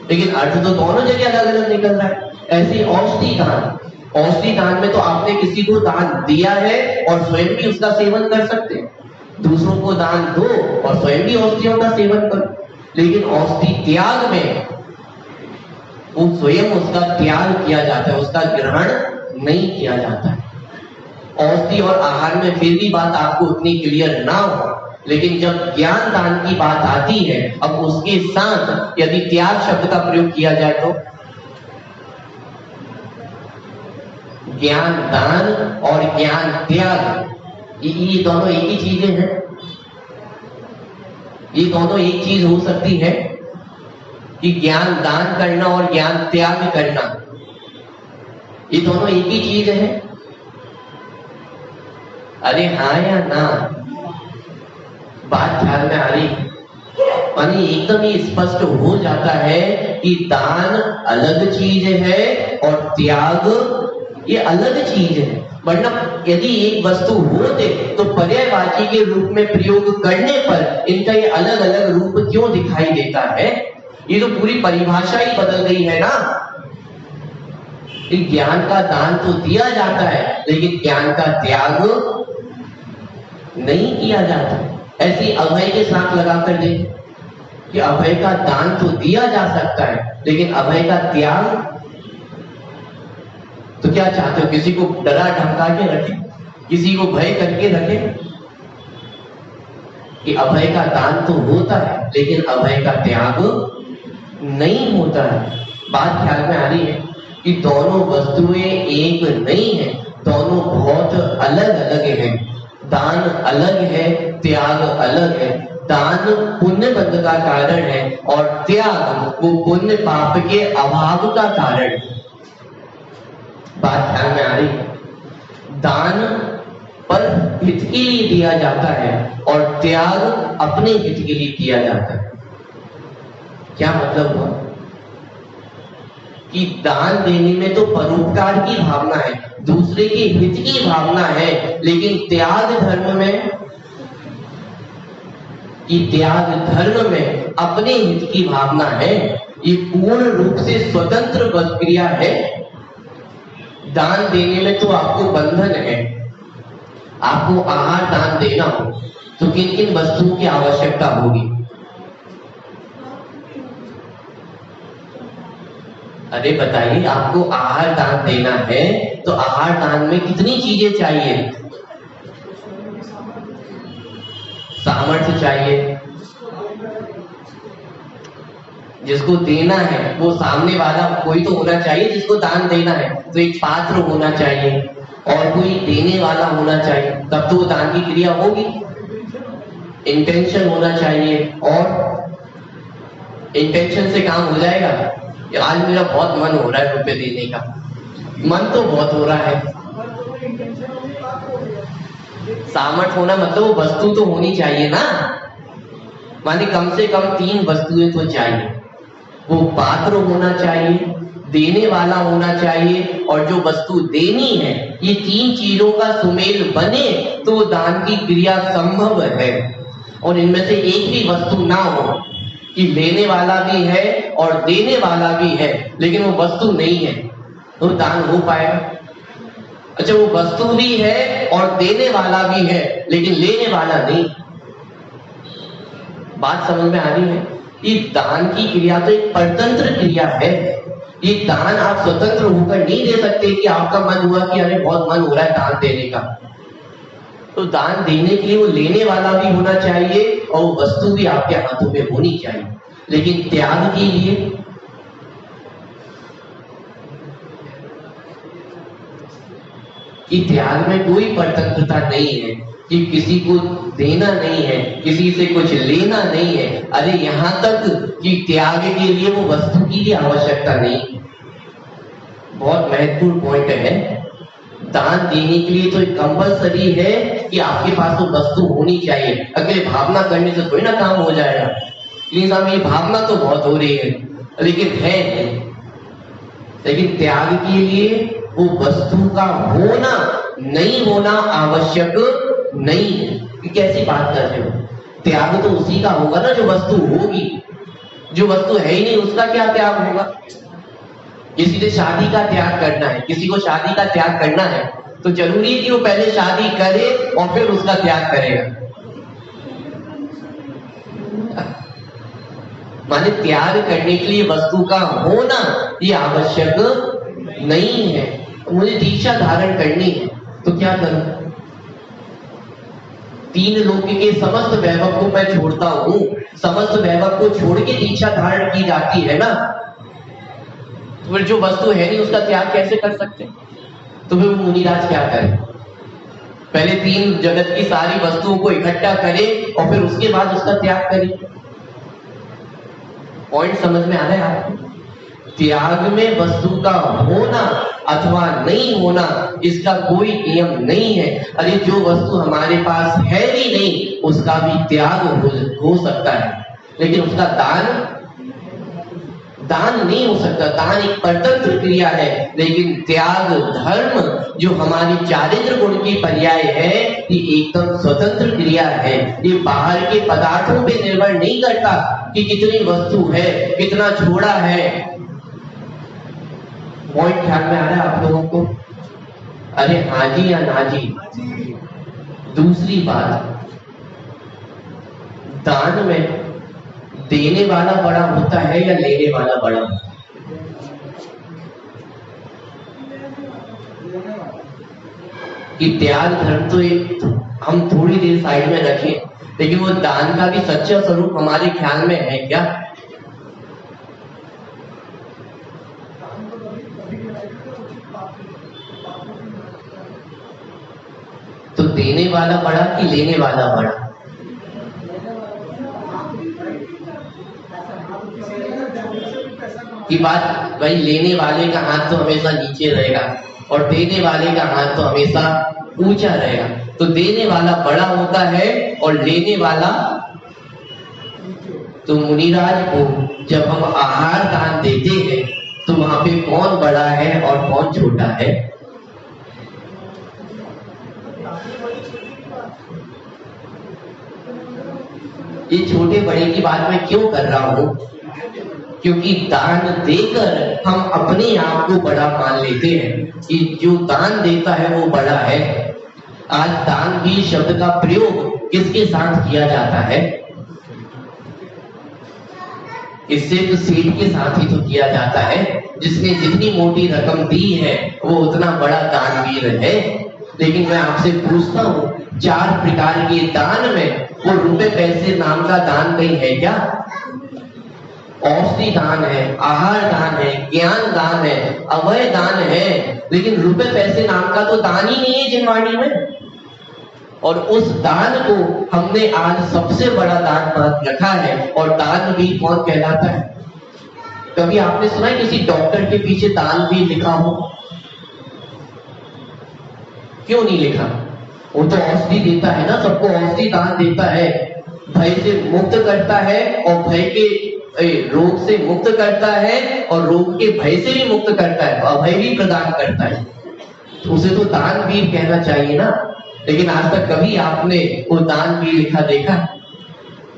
Speaker 1: लेकिन अर्थ तो दोनों जगह अलग अलग निकल रहा है। ऐसे औषधि दान, औषधि दान में तो आपने किसी को दान दिया है और स्वयं भी उसका सेवन कर सकते हैं, दूसरों को दान दो और स्वयं भी औषधियों का सेवन करो। लेकिन औषधि त्याग में वो स्वयं उसका त्याग किया जाता है, उसका ग्रहण नहीं किया जाता है। औषधि और आहार में फिर भी बात आपको उतनी क्लियर ना हो, लेकिन जब ज्ञान दान की बात आती है, अब उसके साथ यदि त्याग शब्द का प्रयोग किया जाए तो ज्ञान दान और ज्ञान त्याग ये दोनों एक ही चीजें हैं। ये दोनों एक चीज हो सकती है कि ज्ञान दान करना और ज्ञान त्याग करना, ये दोनों एक ही चीज है? अरे हाँ या ना? बात ख्याल में आ रही? यानी एकदम ही स्पष्ट हो जाता है कि दान अलग चीज है और त्याग ये अलग चीज है। वरना यदि एक वस्तु होते तो पर्यायवाची के रूप में प्रयोग करने पर इनका ये अलग अलग रूप क्यों दिखाई देता है? ये तो पूरी परिभाषा ही बदल गई है ना। ज्ञान का दान तो दिया जाता है, लेकिन ज्ञान का त्याग नहीं किया जाता। ऐसी अभय के साथ लगाकर देखें कि अभय का दान तो दिया जा सकता है, लेकिन अभय का त्याग तो क्या चाहते हो? किसी को डरा धमका के रखे, किसी को भय करके रखे? कि अभय का दान तो होता है, लेकिन अभय का त्याग नहीं होता है। बात ख्याल में आ रही है कि दोनों वस्तुएं एक नहीं है, दोनों बहुत अलग अलग हैं। दान अलग है, त्याग अलग है। दान पुण्य बंध का कारण है और त्याग वो पुण्य पाप के अभाव का कारण है। बात ध्यान में आ रही है? दान पर हित के लिए दिया जाता है और त्याग अपने हित के लिए किया जाता है। क्या मतलब हुआ? कि दान देने में तो परोपकार की भावना है, दूसरे के हित की भावना है, लेकिन त्याग धर्म में, कि त्याग धर्म में अपने हित की भावना है। ये पूर्ण रूप से स्वतंत्र क्रिया है। दान देने में तो आपको बंधन है। आपको आहार दान देना हो तो किन किन वस्तुओं की आवश्यकता होगी? अरे बताइए, आपको आहार दान देना है तो आहार दान में कितनी चीजें चाहिए? सामर्थ्य चाहिए। जिसको देना है वो सामने वाला कोई तो होना चाहिए, जिसको दान देना है तो एक पात्र होना चाहिए और कोई देने वाला होना चाहिए, तब तो वो दान की क्रिया होगी। इंटेंशन होना चाहिए, और इंटेंशन से काम हो जाएगा। आज मेरा बहुत मन हो रहा है रुपए देने का, मन तो बहुत हो रहा है। सामर्थ्य होना मतलब वो वस्तु तो होनी चाहिए ना। माने कम से कम 3 वस्तुएं तो चाहिए। वो पात्र होना चाहिए, देने वाला होना चाहिए, और जो वस्तु देनी है। ये 3 चीजों का सुमेल बने तो दान की क्रिया संभव है। और इनमें से एक भी वस्तु ना हो कि लेने वाला भी है और देने वाला भी है लेकिन वो वस्तु नहीं है, तो दान हो पाएगा? अच्छा, वो वस्तु भी है और देने वाला भी है लेकिन लेने वाला नहीं। बात समझ में आ रही है? ये दान की क्रिया तो एक परतंत्र क्रिया है। ये दान आप स्वतंत्र होकर नहीं दे सकते कि आपका मन हुआ कि अरे बहुत मन हो रहा है दान देने का। तो दान देने के लिए वो लेने वाला भी होना चाहिए और वो वस्तु भी आपके हाथों में होनी चाहिए। लेकिन त्याग के लिए कि त्याग में कोई परतंत्रता नहीं है, कि किसी को देना नहीं है, किसी से कुछ लेना नहीं है। अरे यहां तक कि त्याग के लिए वो वस्तु की भी आवश्यकता नहीं। बहुत महत्वपूर्ण पॉइंट है। दान देने के लिए तो कंपल्सरी है कि आपके पास वो वस्तु होनी चाहिए। अगले भावना करने से थोड़ी ना काम हो जाएगा। लेकिन साहब ये भावना तो बहुत हो रही है लेकिन है नहीं। लेकिन त्याग के लिए वो वस्तु का होना नहीं होना आवश्यक नहीं है। कि कैसी बात कर रहे हो? त्याग तो उसी का होगा ना जो वस्तु होगी। जो वस्तु है ही नहीं उसका क्या त्याग होगा? किसी से शादी का त्याग करना है, किसी को शादी का त्याग करना है तो जरूरी है कि वो पहले शादी करे और फिर उसका त्याग करेगा। माने त्याग करने के लिए वस्तु का होना ये आवश्यक नहीं है। मुझे दीक्षा धारण करनी है तो क्या करूं? 3 लोक के समस्त वैभव को मैं छोड़ता हूं। समस्त वैभव को छोड़ के दीक्षा धारण की जाती है ना, तो फिर जो वस्तु है नहीं उसका त्याग कैसे कर सकते? तो फिर मुनिराज क्या करे? पहले 3 जगत की सारी वस्तुओं को इकट्ठा करे और फिर उसके बाद उसका त्याग करे। पॉइंट समझ में आ रहा है आपको? त्याग में वस्तु का होना अथवा नहीं होना इसका कोई नियम नहीं है। अरे जो वस्तु हमारे पास है ही नहीं उसका भी त्याग हो सकता है, लेकिन उसका दान नहीं हो सकता। दान एक परतंत्र क्रिया है, लेकिन त्याग धर्म जो हमारी चारित्र गुण की पर्याय है ये एकदम स्वतंत्र क्रिया है। ये बाहर के पदार्थों पे निर्भर नहीं करता कि कितनी वस्तु है, कितना छोड़ा है। पॉइंट ख्याल में आ रहा है आप लोगों को? अरे हाँ जी या ना जी? दूसरी बात, दान में देने वाला बड़ा होता है या लेने वाला बड़ा? कि त्याग धर्म तो एक हम थोड़ी देर साइड में रखें, लेकिन वो दान का भी सच्चा स्वरूप हमारे ख्याल में है क्या? तो देने वाला बड़ा कि लेने वाला बड़ा? की बात भाई, लेने वाले का हाथ तो हमेशा नीचे रहेगा और देने वाले का हाथ तो हमेशा ऊंचा रहेगा। तो देने वाला बड़ा होता है और लेने वाला। तो मुनिराज को जब हम आहार दान देते हैं तो वहां पे कौन बड़ा है और कौन छोटा है? ये छोटे बड़े की बात मैं क्यों कर रहा हूं? क्योंकि दान देकर हम अपने आप को बड़ा मान लेते हैं कि जो दान देता है वो बड़ा है। आज दान भी शब्द का प्रयोग किसके साथ किया जाता है? इससे तो सेठ के साथ ही तो किया जाता है। जिसने जितनी मोटी रकम दी है वो उतना बड़ा दानवीर है। लेकिन मैं आपसे पूछता हूँ, 4 प्रकार के दान में वो रुपए पैसे नाम का दान कहीं है क्या? औषधि दान है, आहार दान है, ज्ञान दान है, अभय दान है, लेकिन रुपए पैसे नाम का तो दान ही नहीं है जिनवाणी में। और उस दान को हमने आज सबसे बड़ा दान मान रखा है। और दान भी कौन कहलाता है? कभी आपने सुना है किसी डॉक्टर के पीछे दान भी लिखा हो? क्यों नहीं लिखा? वो तो औषधि देता है ना, सबको औषधि दान देता है। भय से मुक्त करता है और भय के रोग से मुक्त करता है और रोग के भय से भी मुक्त करता है, तो अभय भी प्रदान करता है, तो उसे तो दानवीर कहना चाहिए ना। लेकिन आज तक कभी आपने वो दानवीर लिखा देखा?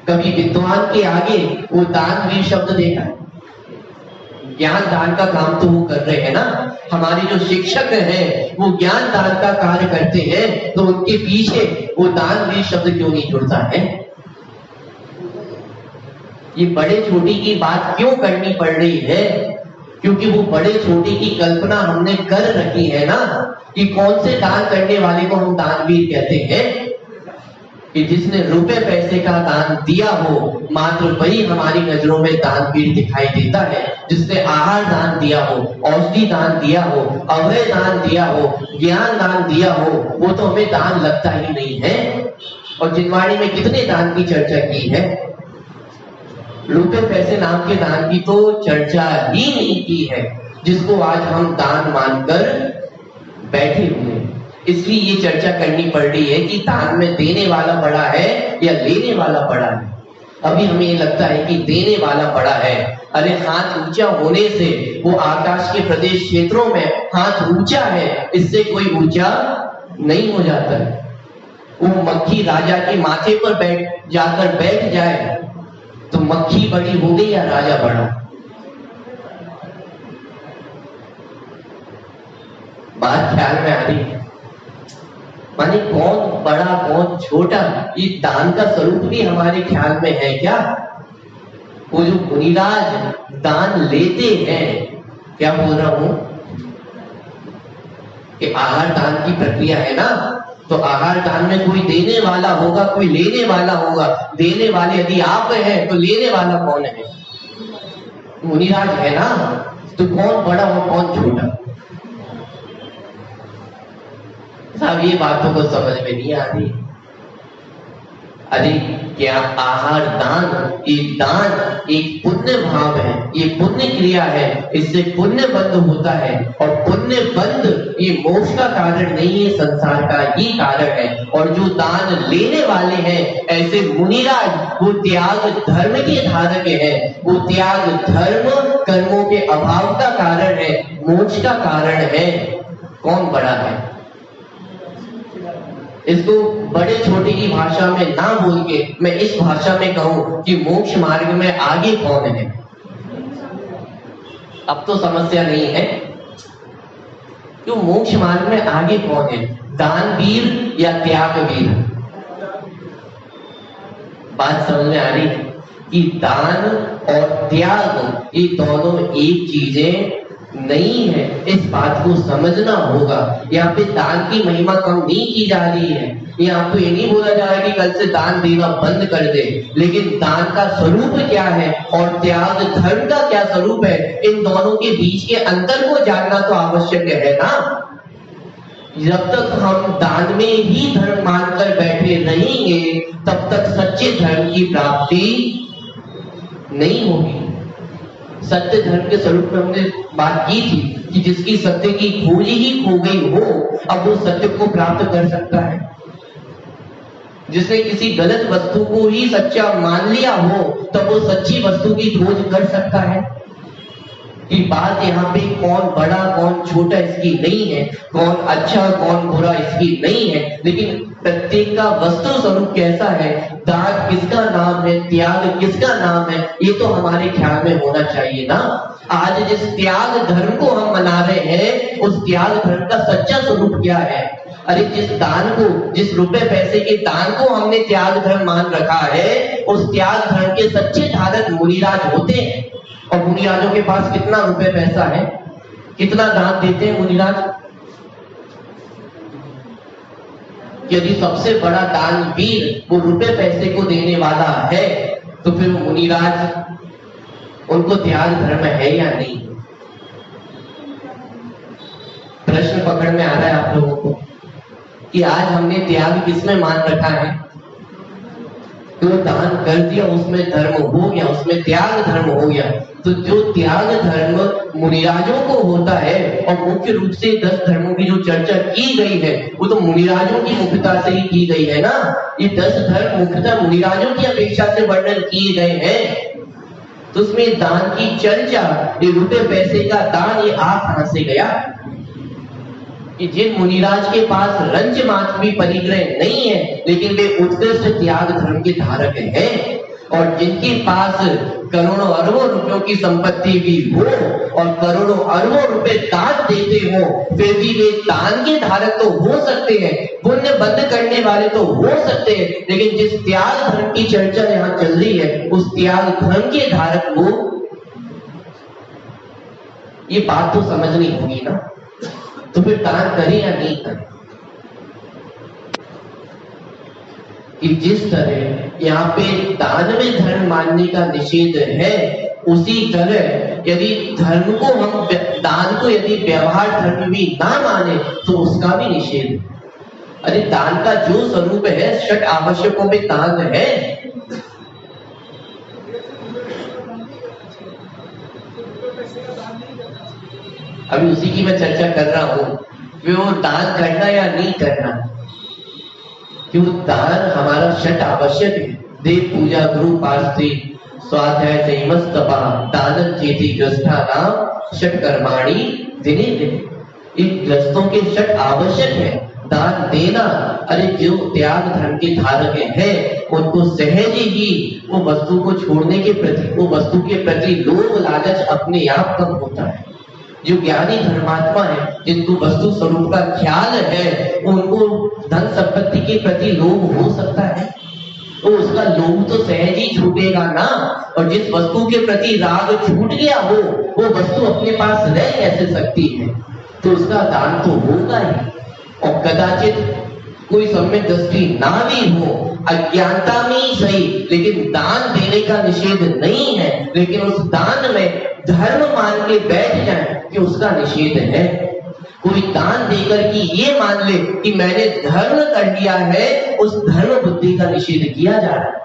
Speaker 1: कभी विद्वान के आगे वो दानवीर शब्द देखा? ज्ञान दान का काम तो वो कर रहे हैं ना। हमारे जो शिक्षक हैं वो ज्ञान दान का कार्य करते हैं, तो उनके पीछे वो दानवीर शब्द क्यों नहीं जुड़ता है? ये बड़े छोटी की बात क्यों करनी पड़ रही है? क्योंकि वो बड़े छोटे की कल्पना हमने कर रखी है ना, कि कौन से दान करने वाले को हम दानवीर कहते हैं, कि जिसने रुपए पैसे का दान दिया हो, मात्र वही हमारी नजरों में दानवीर दिखाई देता है। जिसने आहार दान दिया हो, औषधि दान दिया हो, अभय दान दिया हो, ज्ञान दान दिया हो, वो तो हमें दान लगता ही नहीं है। और जिनवाणी में कितने दान की चर्चा की है, रुपए पैसे नाम के दान की तो चर्चा ही नहीं की है, जिसको आज हम दान मानकर बैठे हुए हैं। इसलिए ये चर्चा करनी पड़ रही है कि दान में देने वाला बड़ा है या लेने वाला बड़ा है। अभी हमें ये लगता है कि देने वाला बड़ा है। अरे हाथ ऊंचा होने से, वो आकाश के प्रदेश क्षेत्रों में हाथ ऊंचा है, इससे कोई ऊंचा नहीं हो जाता है। वो मक्खी राजा के माथे पर जाकर बैठ जाए तो मक्खी बड़ी हो गई या राजा बड़ा? बात ख्याल में आ रही है? माने कौन बड़ा कौन छोटा, ये दान का स्वरूप भी हमारे ख्याल में है क्या? वो जो मुनिराज दान लेते हैं, क्या बोल रहा हूं कि आहार दान की प्रक्रिया है ना, तो आहार दान में कोई देने वाला होगा, कोई लेने वाला होगा। देने वाले यदि आप हैं तो लेने वाला कौन है? मुनिराज है ना। तो कौन बड़ा और कौन छोटा? साहब ये बातों को समझ में नहीं आ रही। अरे क्या आहार दान, ये दान एक पुण्य भाव है, ये पुण्य क्रिया है, इससे पुण्य बंध होता है। और पुण्य बंध ये मोक्ष का कारण नहीं है, संसार का ही कारण है। और जो दान लेने वाले हैं ऐसे मुनिराज, वो त्याग धर्म के धारक है। वो त्याग धर्म कर्मों के अभाव का कारण है, मोक्ष का कारण है। कौन बड़ा है? इसको बड़े छोटे की भाषा में ना बोल के मैं इस भाषा में कहूं कि मोक्ष मार्ग में आगे कौन है? अब तो समस्या नहीं है। क्यों मोक्ष मार्ग में आगे कौन है? दानवीर या त्यागवीर? बात समझ में आ रही है कि दान और त्याग ये दोनों एक चीजें नहीं है। इस बात को समझना होगा। यहाँ पे दान की महिमा कम नहीं की जा रही है। यहाँ पे ये नहीं बोला जा रहा है कि कल से दान देना बंद कर दे, लेकिन दान का स्वरूप क्या है और त्याग धर्म का क्या स्वरूप है, इन दोनों के बीच के अंतर को जानना तो आवश्यक है ना। जब तक हम दान में ही धर्म मानकर बैठे रहेंगे, तब तक सच्चे धर्म की प्राप्ति नहीं होगी। सत्य धर्म के स्वरूप में हमने बात की थी कि जिसकी सत्य की खोज ही खो गई हो, अब वो सत्य को प्राप्त कर सकता है। जिसने किसी गलत वस्तु को ही सच्चा मान लिया हो, तब वो सच्ची वस्तु की खोज कर सकता है। कि बात यहाँ पे कौन बड़ा कौन छोटा इसकी नहीं है, कौन अच्छा कौन बुरा इसकी नहीं है, लेकिन प्रत्येक का वस्तु स्वरूप कैसा है, दान किसका नाम है, त्याग किसका नाम है, ये तो हमारे ख्याल में होना चाहिए ना। आज जिस त्याग धर्म को हम मना रहे हैं, उस त्याग धर्म का सच्चा स्वरूप क्या है? अरे जिस दान को, जिस रुपए पैसे के दान को हमने त्याग धर्म मान रखा है, उस त्याग धर्म के सच्चे धारक मुनिराज होते हैं। और मुनिराजों के पास कितना रुपए पैसा है, कितना दान देते हैं मुनिराज? यदि सबसे बड़ा दानवीर वो रुपए पैसे को देने वाला है, तो फिर मुनिराज उनको त्याग धर्म है या नहीं? प्रश्न पकड़ में आ रहा है आप लोगों को कि आज हमने त्याग किसमें मान रखा है? तो दान कर दिया, उसमें धर्म हो गया, उसमें त्याग धर्म हो गया। तो जो त्याग धर्म मुनिराजों को होता है, और मुख्य रूप से 10 धर्मों की जो चर्चा की गई है वो तो मुनिराजों की मुख्यता से ही की गई है ना। ये 10 धर्म मुख्यतः मुनिराजों की अपेक्षा से वर्णन किए गए हैं। तो उसमें दान की चर्चा, ये रुपए पैसे का दान, ये आ कहां से गया? कि जिन मुनिराज के पास रंच मात्र भी परिग्रह नहीं है, लेकिन वे उत्कृष्ट त्याग धर्म के धारक हैं, और जिनके पास करोड़ों अरबों रुपयों की संपत्ति भी हो और करोड़ों अरबों रुपए दान देते हो, फिर भी वे दान के धारक तो हो सकते हैं, पुण्य बंद करने वाले तो हो सकते हैं, लेकिन जिस त्याग धर्म की चर्चा यहाँ चल रही है उस त्याग धर्म के धारक वो, ये बात तो समझनी होगी ना। तो फिर दान करें या नहीं करें? कि जिस तरह यहाँ पे दान में धर्म मानने का निषेध है, उसी तरह यदि धर्म को हम दान को यदि व्यवहार धर्म भी ना माने तो उसका भी निषेध है। अरे दान का जो स्वरूप है, षट आवश्यकों में दान है। अभी उसी की मैं चर्चा कर रहा हूं कि वो दान करना या नहीं करना। क्यों? दान हमारा षट आवश्यक है। देव पूजा, गुरु पास्त्री, स्वाध्याय, संयमस्तपा, दानम चेति ग्रस्थानाम षट कर्माणि दिने दिने। इन ग्रस्तों के षट आवश्यक है। दान देना, अरे जो त्याग धर्म के धारक हैं उनको सहज ही वो वस्तु को छोड़ने के प्रति, वो वस्तु के प्रति लोभ लालच अपने आप कम होता है। जो ज्ञानी धर्मात्मा है, जिनको वस्तु स्वरूप का ख्याल है, उनको धन संपत्ति के प्रति लोभ हो सकता है, तो उसका लोभ तो सहज ही छूटेगा ना। और जिस वस्तु के प्रति राग छूट गया हो, वो वस्तु अपने पास रह कैसे सकती है? तो उसका दान तो होगा ही। और कदाचित कोई सम्यक दृष्टि ना भी हो, अज्ञानता में ही सही, लेकिन दान देने का निषेध नहीं है, लेकिन उस दान में धर्म मान के बैठ जाए कि उसका निषेध है। कोई दान देकर कि ये मान ले कि मैंने धर्म कर लिया है, उस धर्म बुद्धि का निषेध किया जा रहा है।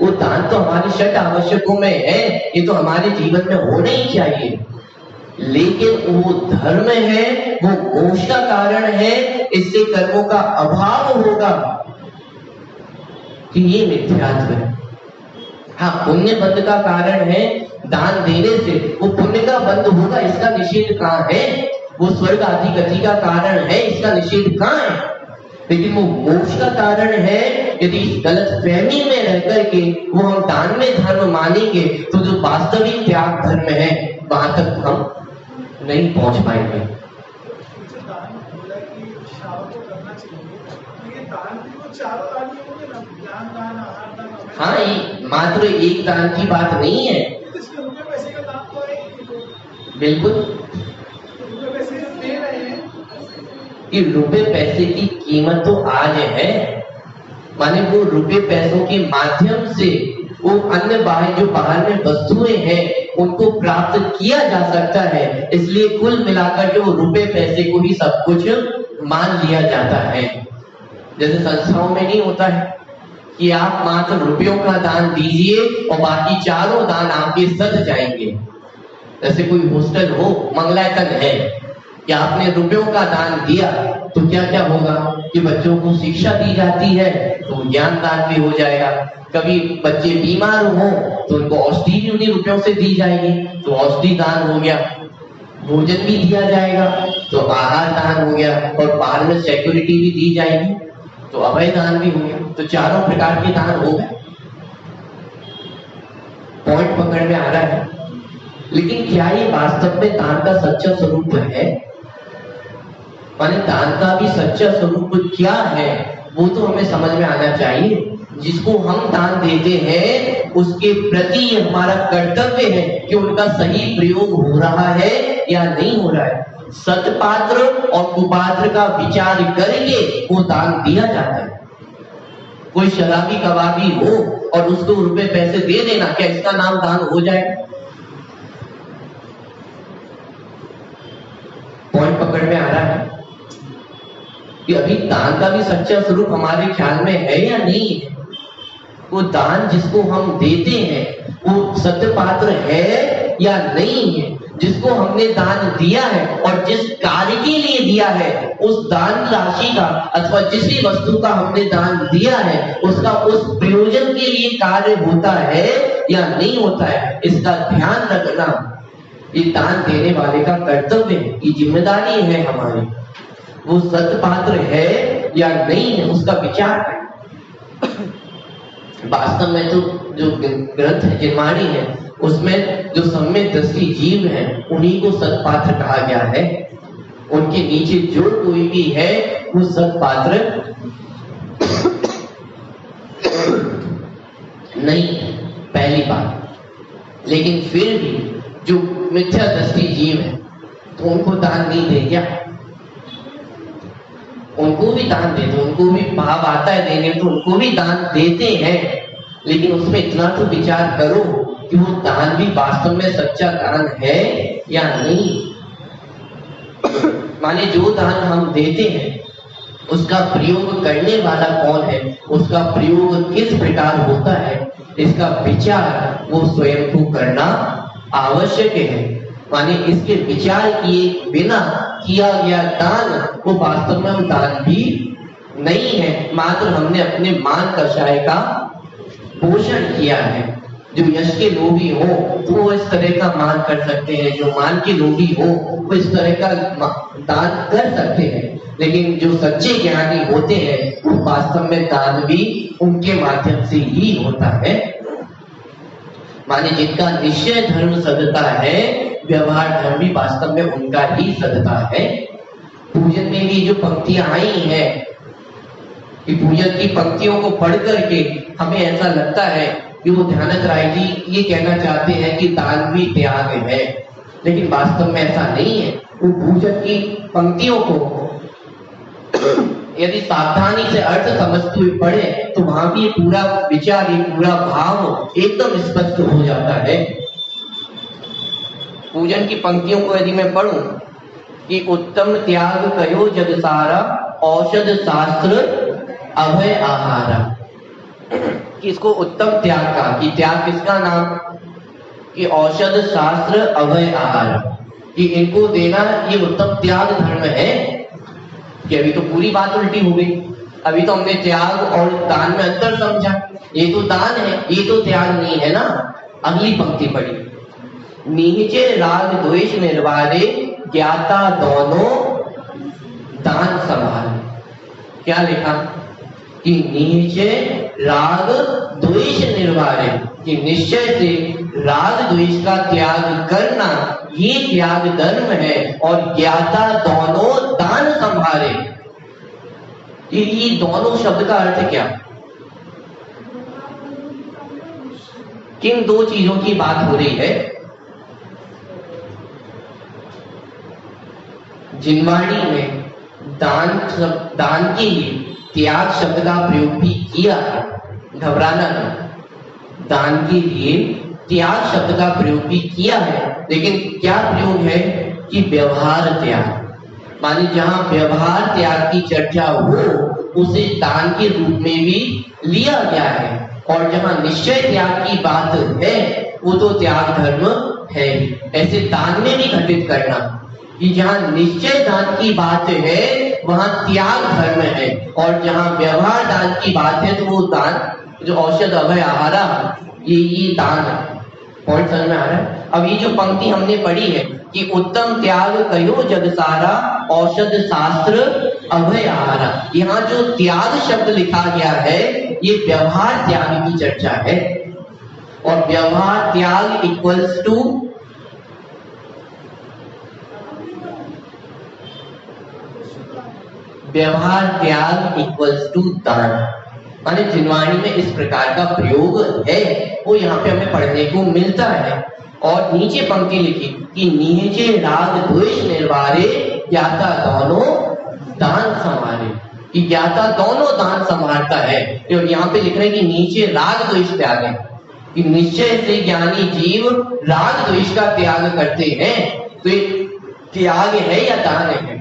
Speaker 1: वो दान तो हमारे षट आवश्यकों में है, ये तो हमारे जीवन में होना ही चाहिए, लेकिन वो धर्म है, वो मोक्ष का कारण है, इससे कर्मों का अभाव होगा कि ये मिथ्यात्व है। हाँ, पुण्य बंध का कारण है, दान देने से वो पुण्य का बंध होगा, इसका निषेध कहाँ है? वो स्वर्ग आदि गति का कारण है, इसका निषेध कहाँ है? लेकिन वो मोक्ष का कारण है। यदि इस गलत फहमी में रह करके वो हम दान में धर्म मानेंगे तो जो वास्तविक त्याग धर्म है वहां तक हम नहीं पहुंच पाएंगे। हाँ, ये मात्र एक दान की बात नहीं है। बिल्कुल, कि रुपए पैसे की कीमत तो आज है, माने वो रुपए पैसों के माध्यम से वो अन्य बाहर जो बाहर में वस्तुएं हैं उनको प्राप्त किया जा सकता है, इसलिए कुल मिलाकर के वो रुपए पैसे को ही सब कुछ मान लिया जाता है। जैसे संस्थाओं में नहीं होता है कि आप मात्र रुपयों का दान दीजिए और बाकी चारों दान आपके सध जाएंगे। जैसे कोई हॉस्टल हो, मंगलायतन है, कि आपने रुपयों का दान दिया तो क्या क्या होगा कि बच्चों को शिक्षा दी जाती है तो ज्ञान दान भी हो जाएगा। कभी बच्चे बीमार हो तो उनको औषधि भी उन्हीं रुपयों से दी जाएगी, तो औषधि दान हो गया। भोजन भी दिया जाएगा तो आहार दान हो गया, और बाहर में सिक्योरिटी भी दी जाएगी तो अभय दान भी हो गया। तो चारों प्रकार के दान हो गए। पॉइंट पकड़ में आ रहा है। लेकिन क्या ये वास्तव में दान का सच्चा स्वरूप है? माने दान का भी सच्चा स्वरूप क्या है वो तो हमें समझ में आना चाहिए। जिसको हम दान देते हैं उसके प्रति हमारा कर्तव्य है कि उनका सही प्रयोग हो रहा है या नहीं हो रहा है। सत्पात्र और कुपात्र का विचार करके वो दान दिया जाता है। कोई शराबी कबाबी हो और उसको रुपए पैसे दे देना, क्या इसका नाम दान हो जाए? पॉइंट पकड़ में आ रहा है कि अभी दान का भी सच्चा स्वरूप हमारे ख्याल में है या नहीं है? वो दान जिसको हम देते हैं वो सत्य पात्र है या नहीं है। जिसको हमने दान दिया है और जिस कार्य के लिए दिया है उस दान राशि का अथवा जिस भी वस्तु का हमने दान दिया है उसका उस प्रयोजन के लिए कार्य होता है या नहीं होता है, इसका ध्यान रखना ये दान देने वाले का कर्तव्य है, ये जिम्मेदारी है हमारी। वो सत्य पात्र है या नहीं है उसका विचार करें। वास्तव में तो जो ग्रंथ है जिनवाणी है उसमें जो सम्यक दृष्टि जीव है उन्हीं को सत्पात्र कहा गया है। उनके नीचे जो कोई भी है वो सत्पात्र नहीं, पहली बात। लेकिन फिर भी जो मिथ्या दृष्टि जीव है तो उनको दान नहीं दे क्या? उनको भी दान देते, उनको भी भाव आता है देने तो उनको भी दान देते हैं। लेकिन उसमें इतना तो विचार करो कि वो दान भी वास्तव में सच्चा दान है या नहीं। माने जो दान हम देते हैं उसका प्रयोग करने वाला कौन है, उसका प्रयोग किस प्रकार होता है, इसका विचार वो स्वयं को करना आवश्यक है। माने इसके विचार किए बिना किया गया दान वो वास्तव में दान भी नहीं है, मात्र हमने अपने मान कषाय का पोषण किया है। जो यश के लोभी हो तो वो इस तरह का मान कर सकते हैं, जो मान के लोभी हो वो इस तरह का दान कर सकते हैं। लेकिन जो सच्चे ज्ञानी होते हैं वो वास्तव में दान भी उनके माध्यम से ही होता है। माने जिनका निश्चय धर्म सदता है व्यवहार धर्म भी वास्तव में उनका ही सदता है। पूजन में भी जो पंक्तियां आई हैं कि पूजन की पंक्तियों को पढ़ करके हमें ऐसा लगता है कि वो ध्यानंद राय जी ये कहना चाहते हैं कि दान भी त्याग है, लेकिन वास्तव में ऐसा नहीं है। वो पूजन की पंक्तियों को यदि सावधानी से अर्थ समझते हुए पढ़े तो वहां भी ये पूरा विचार, ये पूरा भाव एकदम स्पष्ट हो जाता है। पूजन की पंक्तियों को यदि मैं पढ़ूं कि उत्तम त्याग कयो जग सारा औषध शास्त्र अभय आहारा, कि इसको उत्तम त्याग का, कि त्याग किसका नाम, कि औषध शास्त्र अभय आहारा, कि इनको देना ये उत्तम त्याग धर्म है। कि अभी तो पूरी बात उल्टी हो गई। अभी तो हमने त्याग और दान में अंतर समझा, ये तो दान है ये तो त्याग नहीं है ना। अगली पंक्ति पढ़ी, नीचे राग द्वेष निर्वारे ज्ञाता दोनों दान संभाले। क्या लिखा कि नीचे राग द्वेष निर्वारे, कि निश्चय से राग द्वेष का त्याग करना ये त्याग धर्म है। और ज्ञाता दोनों दान संभाले, ये दोनों शब्द का अर्थ क्या? किन दो चीजों की बात हो रही है? जिनवाणी में दान के लिए त्याग शब्द का प्रयोग भी किया है, घबराना नहीं। दान के लिए त्याग शब्द का प्रयोग भी किया है, लेकिन क्या प्रयोग है कि व्यवहार त्याग। माने जहां व्यवहार त्याग की चर्चा हो उसे दान के रूप में भी लिया गया है। और जहां निश्चय त्याग की बात है वो तो त्याग धर्म है। ऐसे दान में भी घटित करना कि जहां निश्चय दान की बात है वहां त्याग धर्म है, और जहां व्यवहार दान की बात है तो वो दान जो औषध अभय आहारा ये दान है। पॉइंट समझ में आ रहा है? अब ये जो पंक्ति हमने पढ़ी है कि उत्तम त्याग कयो जग सारा औषध शास्त्र अभय आहारा, यहाँ जो त्याग शब्द लिखा गया है ये व्यवहार त्याग की चर्चा है। और व्यवहार त्याग इक्वल्स टू व्यवहार त्याग इक्वल्स टू दान। माने जिनवाणी में इस प्रकार का प्रयोग है वो यहाँ पे हमें पढ़ने को मिलता है। और नीचे पंक्ति लिखी कि नीचे राग द्वेष निर्वारे ज्ञाता दोनों दान संभाले, कि ज्ञाता दोनों दान संभालता है। और यहाँ पे लिख रहे हैं कि नीचे राग द्वेष त्याग है, कि निश्चय से ज्ञानी जीव राग द्वेष का त्याग करते हैं। तो ये त्याग है या दान है?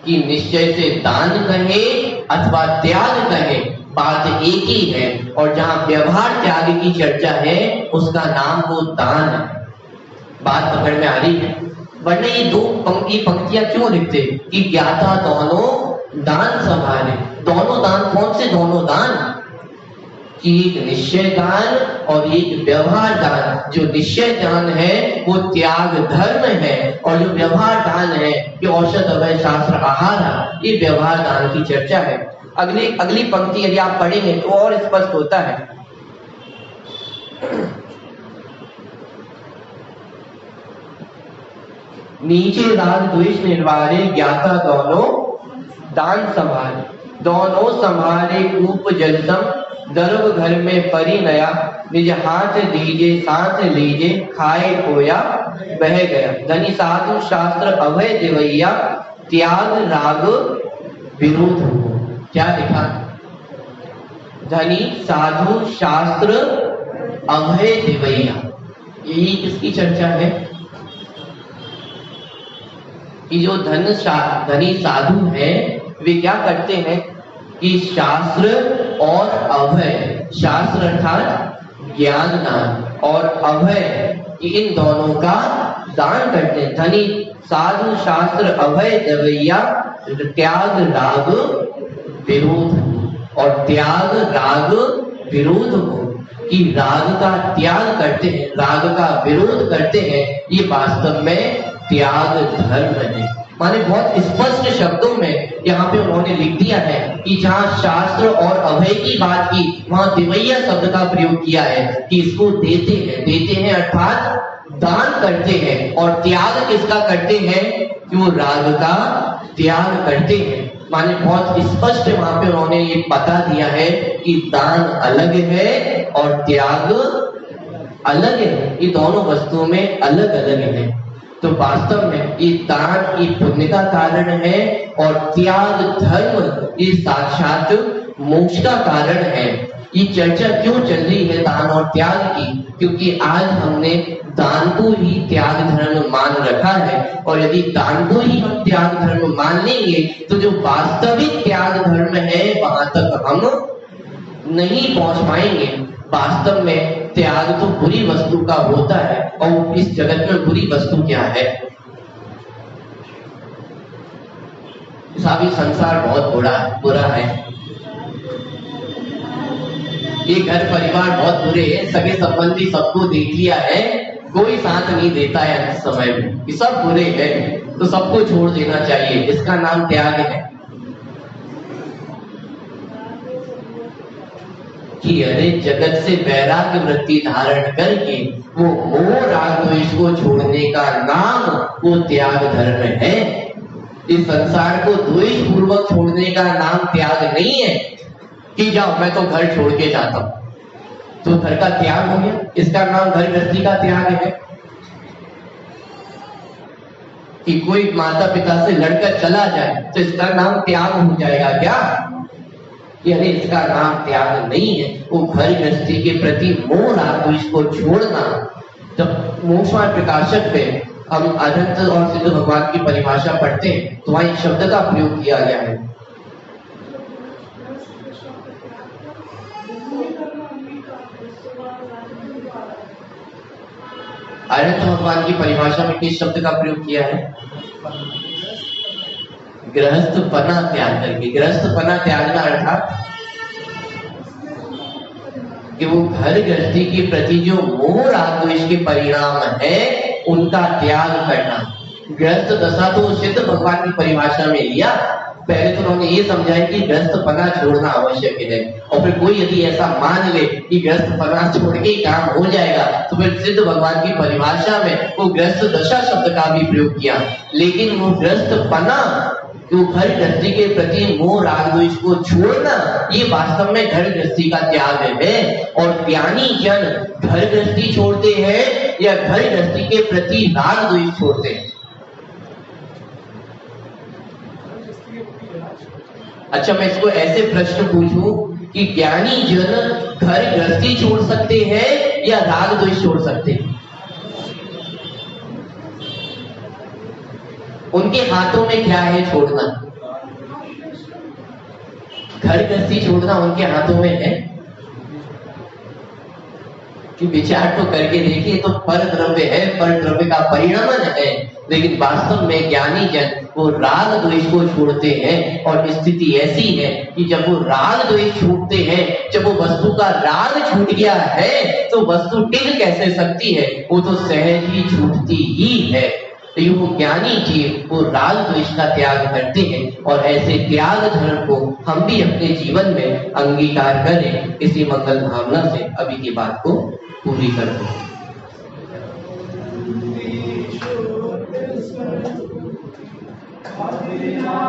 Speaker 1: कि निश्चय से दान कहे अथवा त्याग कहे बात एक ही है, और जहां व्यवहार त्याग की चर्चा है उसका नाम वो दान है। बात पकड़ में आ रही है? वरना ये दो पंक्तियां क्यों लिखते कि ज्ञाता दोनों दान संभाले। दोनों दान कौन से दोनों दान? कि एक निश्चय दान और एक व्यवहार दान। जो निश्चय दान है वो त्याग धर्म है, और जो व्यवहार दान है ये औषध अभय शास्त्र आहार, ये व्यवहार दान की चर्चा है। अगली पंक्ति यदि आप पढ़ेंगे तो और स्पष्ट होता है। नीचे राग द्वेष निर्वारे ज्ञाता दोनों दान संभाले। दोनों संभाले कूप जलसम दर्भ घर में परिणया। निज हाथ दीजे साथ लीजे खाए खोया बह गया। धनी साधु शास्त्र अभय देवैया त्याग राग विरोध। क्या लिखा? धनी साधु शास्त्र अभय देवैया। यही किसकी चर्चा है? कि जो धनी साधु है वे क्या करते हैं कि शास्त्र और अभय, शास्त्र अर्थात ज्ञान दान और अभय, इन दोनों का दान करते हैं। धनी साधु शास्त्र अभय देवैया त्याग राग विरोध। और त्याग राग विरोध को, कि राग का त्याग करते हैं, राग का विरोध करते हैं, ये वास्तव में त्याग धर्म है। माने बहुत स्पष्ट शब्दों में यहाँ पे उन्होंने लिख दिया है कि जहाँ शास्त्र और अभय की बात की वहां देवैया शब्द का प्रयोग किया है कि इसको देते हैं अर्थात दान करते हैं। और त्याग किसका करते हैं? कि वो राग का त्याग करते हैं। माने बहुत स्पष्ट वहां पे उन्होंने ये बता दिया है कि दान अलग है और त्याग अलग है। ये दोनों वस्तुओं में अलग अलग है। तो वास्तव में ये दान ये पुण्य का कारण है और त्याग धर्म ये साक्षात मोक्ष का कारण है। ये चर्चा क्यों चल रही है दान और त्याग की? क्योंकि आज हमने दान को ही त्याग धर्म मान रखा है, और यदि दान को ही हम त्याग धर्म मान लेंगे तो जो वास्तविक त्याग धर्म है वहां तक हम नहीं पहुंच पाएंगे। वास्तव में त्याग तो बुरी वस्तु का होता है, और इस जगत में बुरी वस्तु क्या है? संसार बहुत बुरा है। ये घर परिवार बहुत बुरे हैं, सगे संबंधी सबको देख लिया है, कोई साथ नहीं देता है अंत समय में, ये सब बुरे हैं, तो सबको छोड़ देना चाहिए। इसका नाम त्याग है। कि अरे जगत से वैराग्य वृत्ति धारण करके वो मोह राग द्वेष को छोड़ने का नाम वो त्याग धर्म है। इस संसार को द्वेष पूर्वक छोड़ने का नाम त्याग नहीं है कि जाओ मैं तो घर छोड़ के जाता हूं, तो घर का त्याग हो गया। इसका नाम घर गृहस्थी का त्याग है। कि कोई माता पिता से लड़कर चला जाए तो इसका नाम त्याग हो जाएगा क्या? यानी इसका नाम त्याग नहीं है। वो घर गृहस्थी के प्रति मोह राग द्वेष को छोड़ना। जब मोक्षमार्ग प्रकाशक पे हम अनंत और सिद्ध भगवान की परिभाषा पढ़ते हैं तो वहां इस शब्द का प्रयोग किया गया है। अनंत भगवान की परिभाषा में किस शब्द का प्रयोग किया है? गृहस्थ पना त्याग करके। गृहस्थ पना त्यागना अर्थात कि वो घर गृहस्थी के प्रति जो मोह राग द्वेष के परिणाम है उनका त्याग करना। गृहस्थ दशा तो सिद्ध भगवान की परिभाषा में लिया। पहले तो उन्होंने ये समझाया कि गृहस्थ पना छोड़ना आवश्यक है, और फिर कोई यदि ऐसा मान ले कि गृहस्थ पना छोड़ के ही काम हो जाएगा तो फिर सिद्ध भगवान की परिभाषा में वो गृहस्थ दशा शब्द का भी प्रयोग किया। लेकिन वो गृहस्थ पना, जो घर गृहस्थी के प्रति मोह राग द्वेष को छोड़ना, ये वास्तव में घर गृहस्थी का त्याग है। और ज्ञानी जन घर गृहस्थी छोड़ते हैं या घर गृहस्थी के प्रति राग द्वेष छोड़ते हैं? अच्छा, मैं इसको ऐसे प्रश्न पूछूं कि ज्ञानी जन घर गृहस्थी छोड़ सकते हैं या राग द्वेष छोड़ सकते हैं? उनके हाथों में क्या है छोड़ना? घर गृहस्थी छोड़ना उनके हाथों में है कि विचार तो करके देखिए, तो पर द्रव्य है, पर द्रव्य का परिणमन है। लेकिन वास्तव में ज्ञानी जन वो राग द्वेष को छोड़ते हैं, और स्थिति ऐसी है कि जब वो राग द्वेष छूटते हैं, जब वो वस्तु का राग छूट गया है, तो वस्तु टिक कैसे सकती है, वो तो सहज ही छूटती ही है। तो ये वो ज्ञानी जीव वो राग द्वेष का त्याग करते हैं, और ऐसे त्याग धर्म को हम भी अपने जीवन में अंगीकार करें। इसी मंगल भावना से अभी की बात को पूरी करते हैं।
Speaker 2: Hare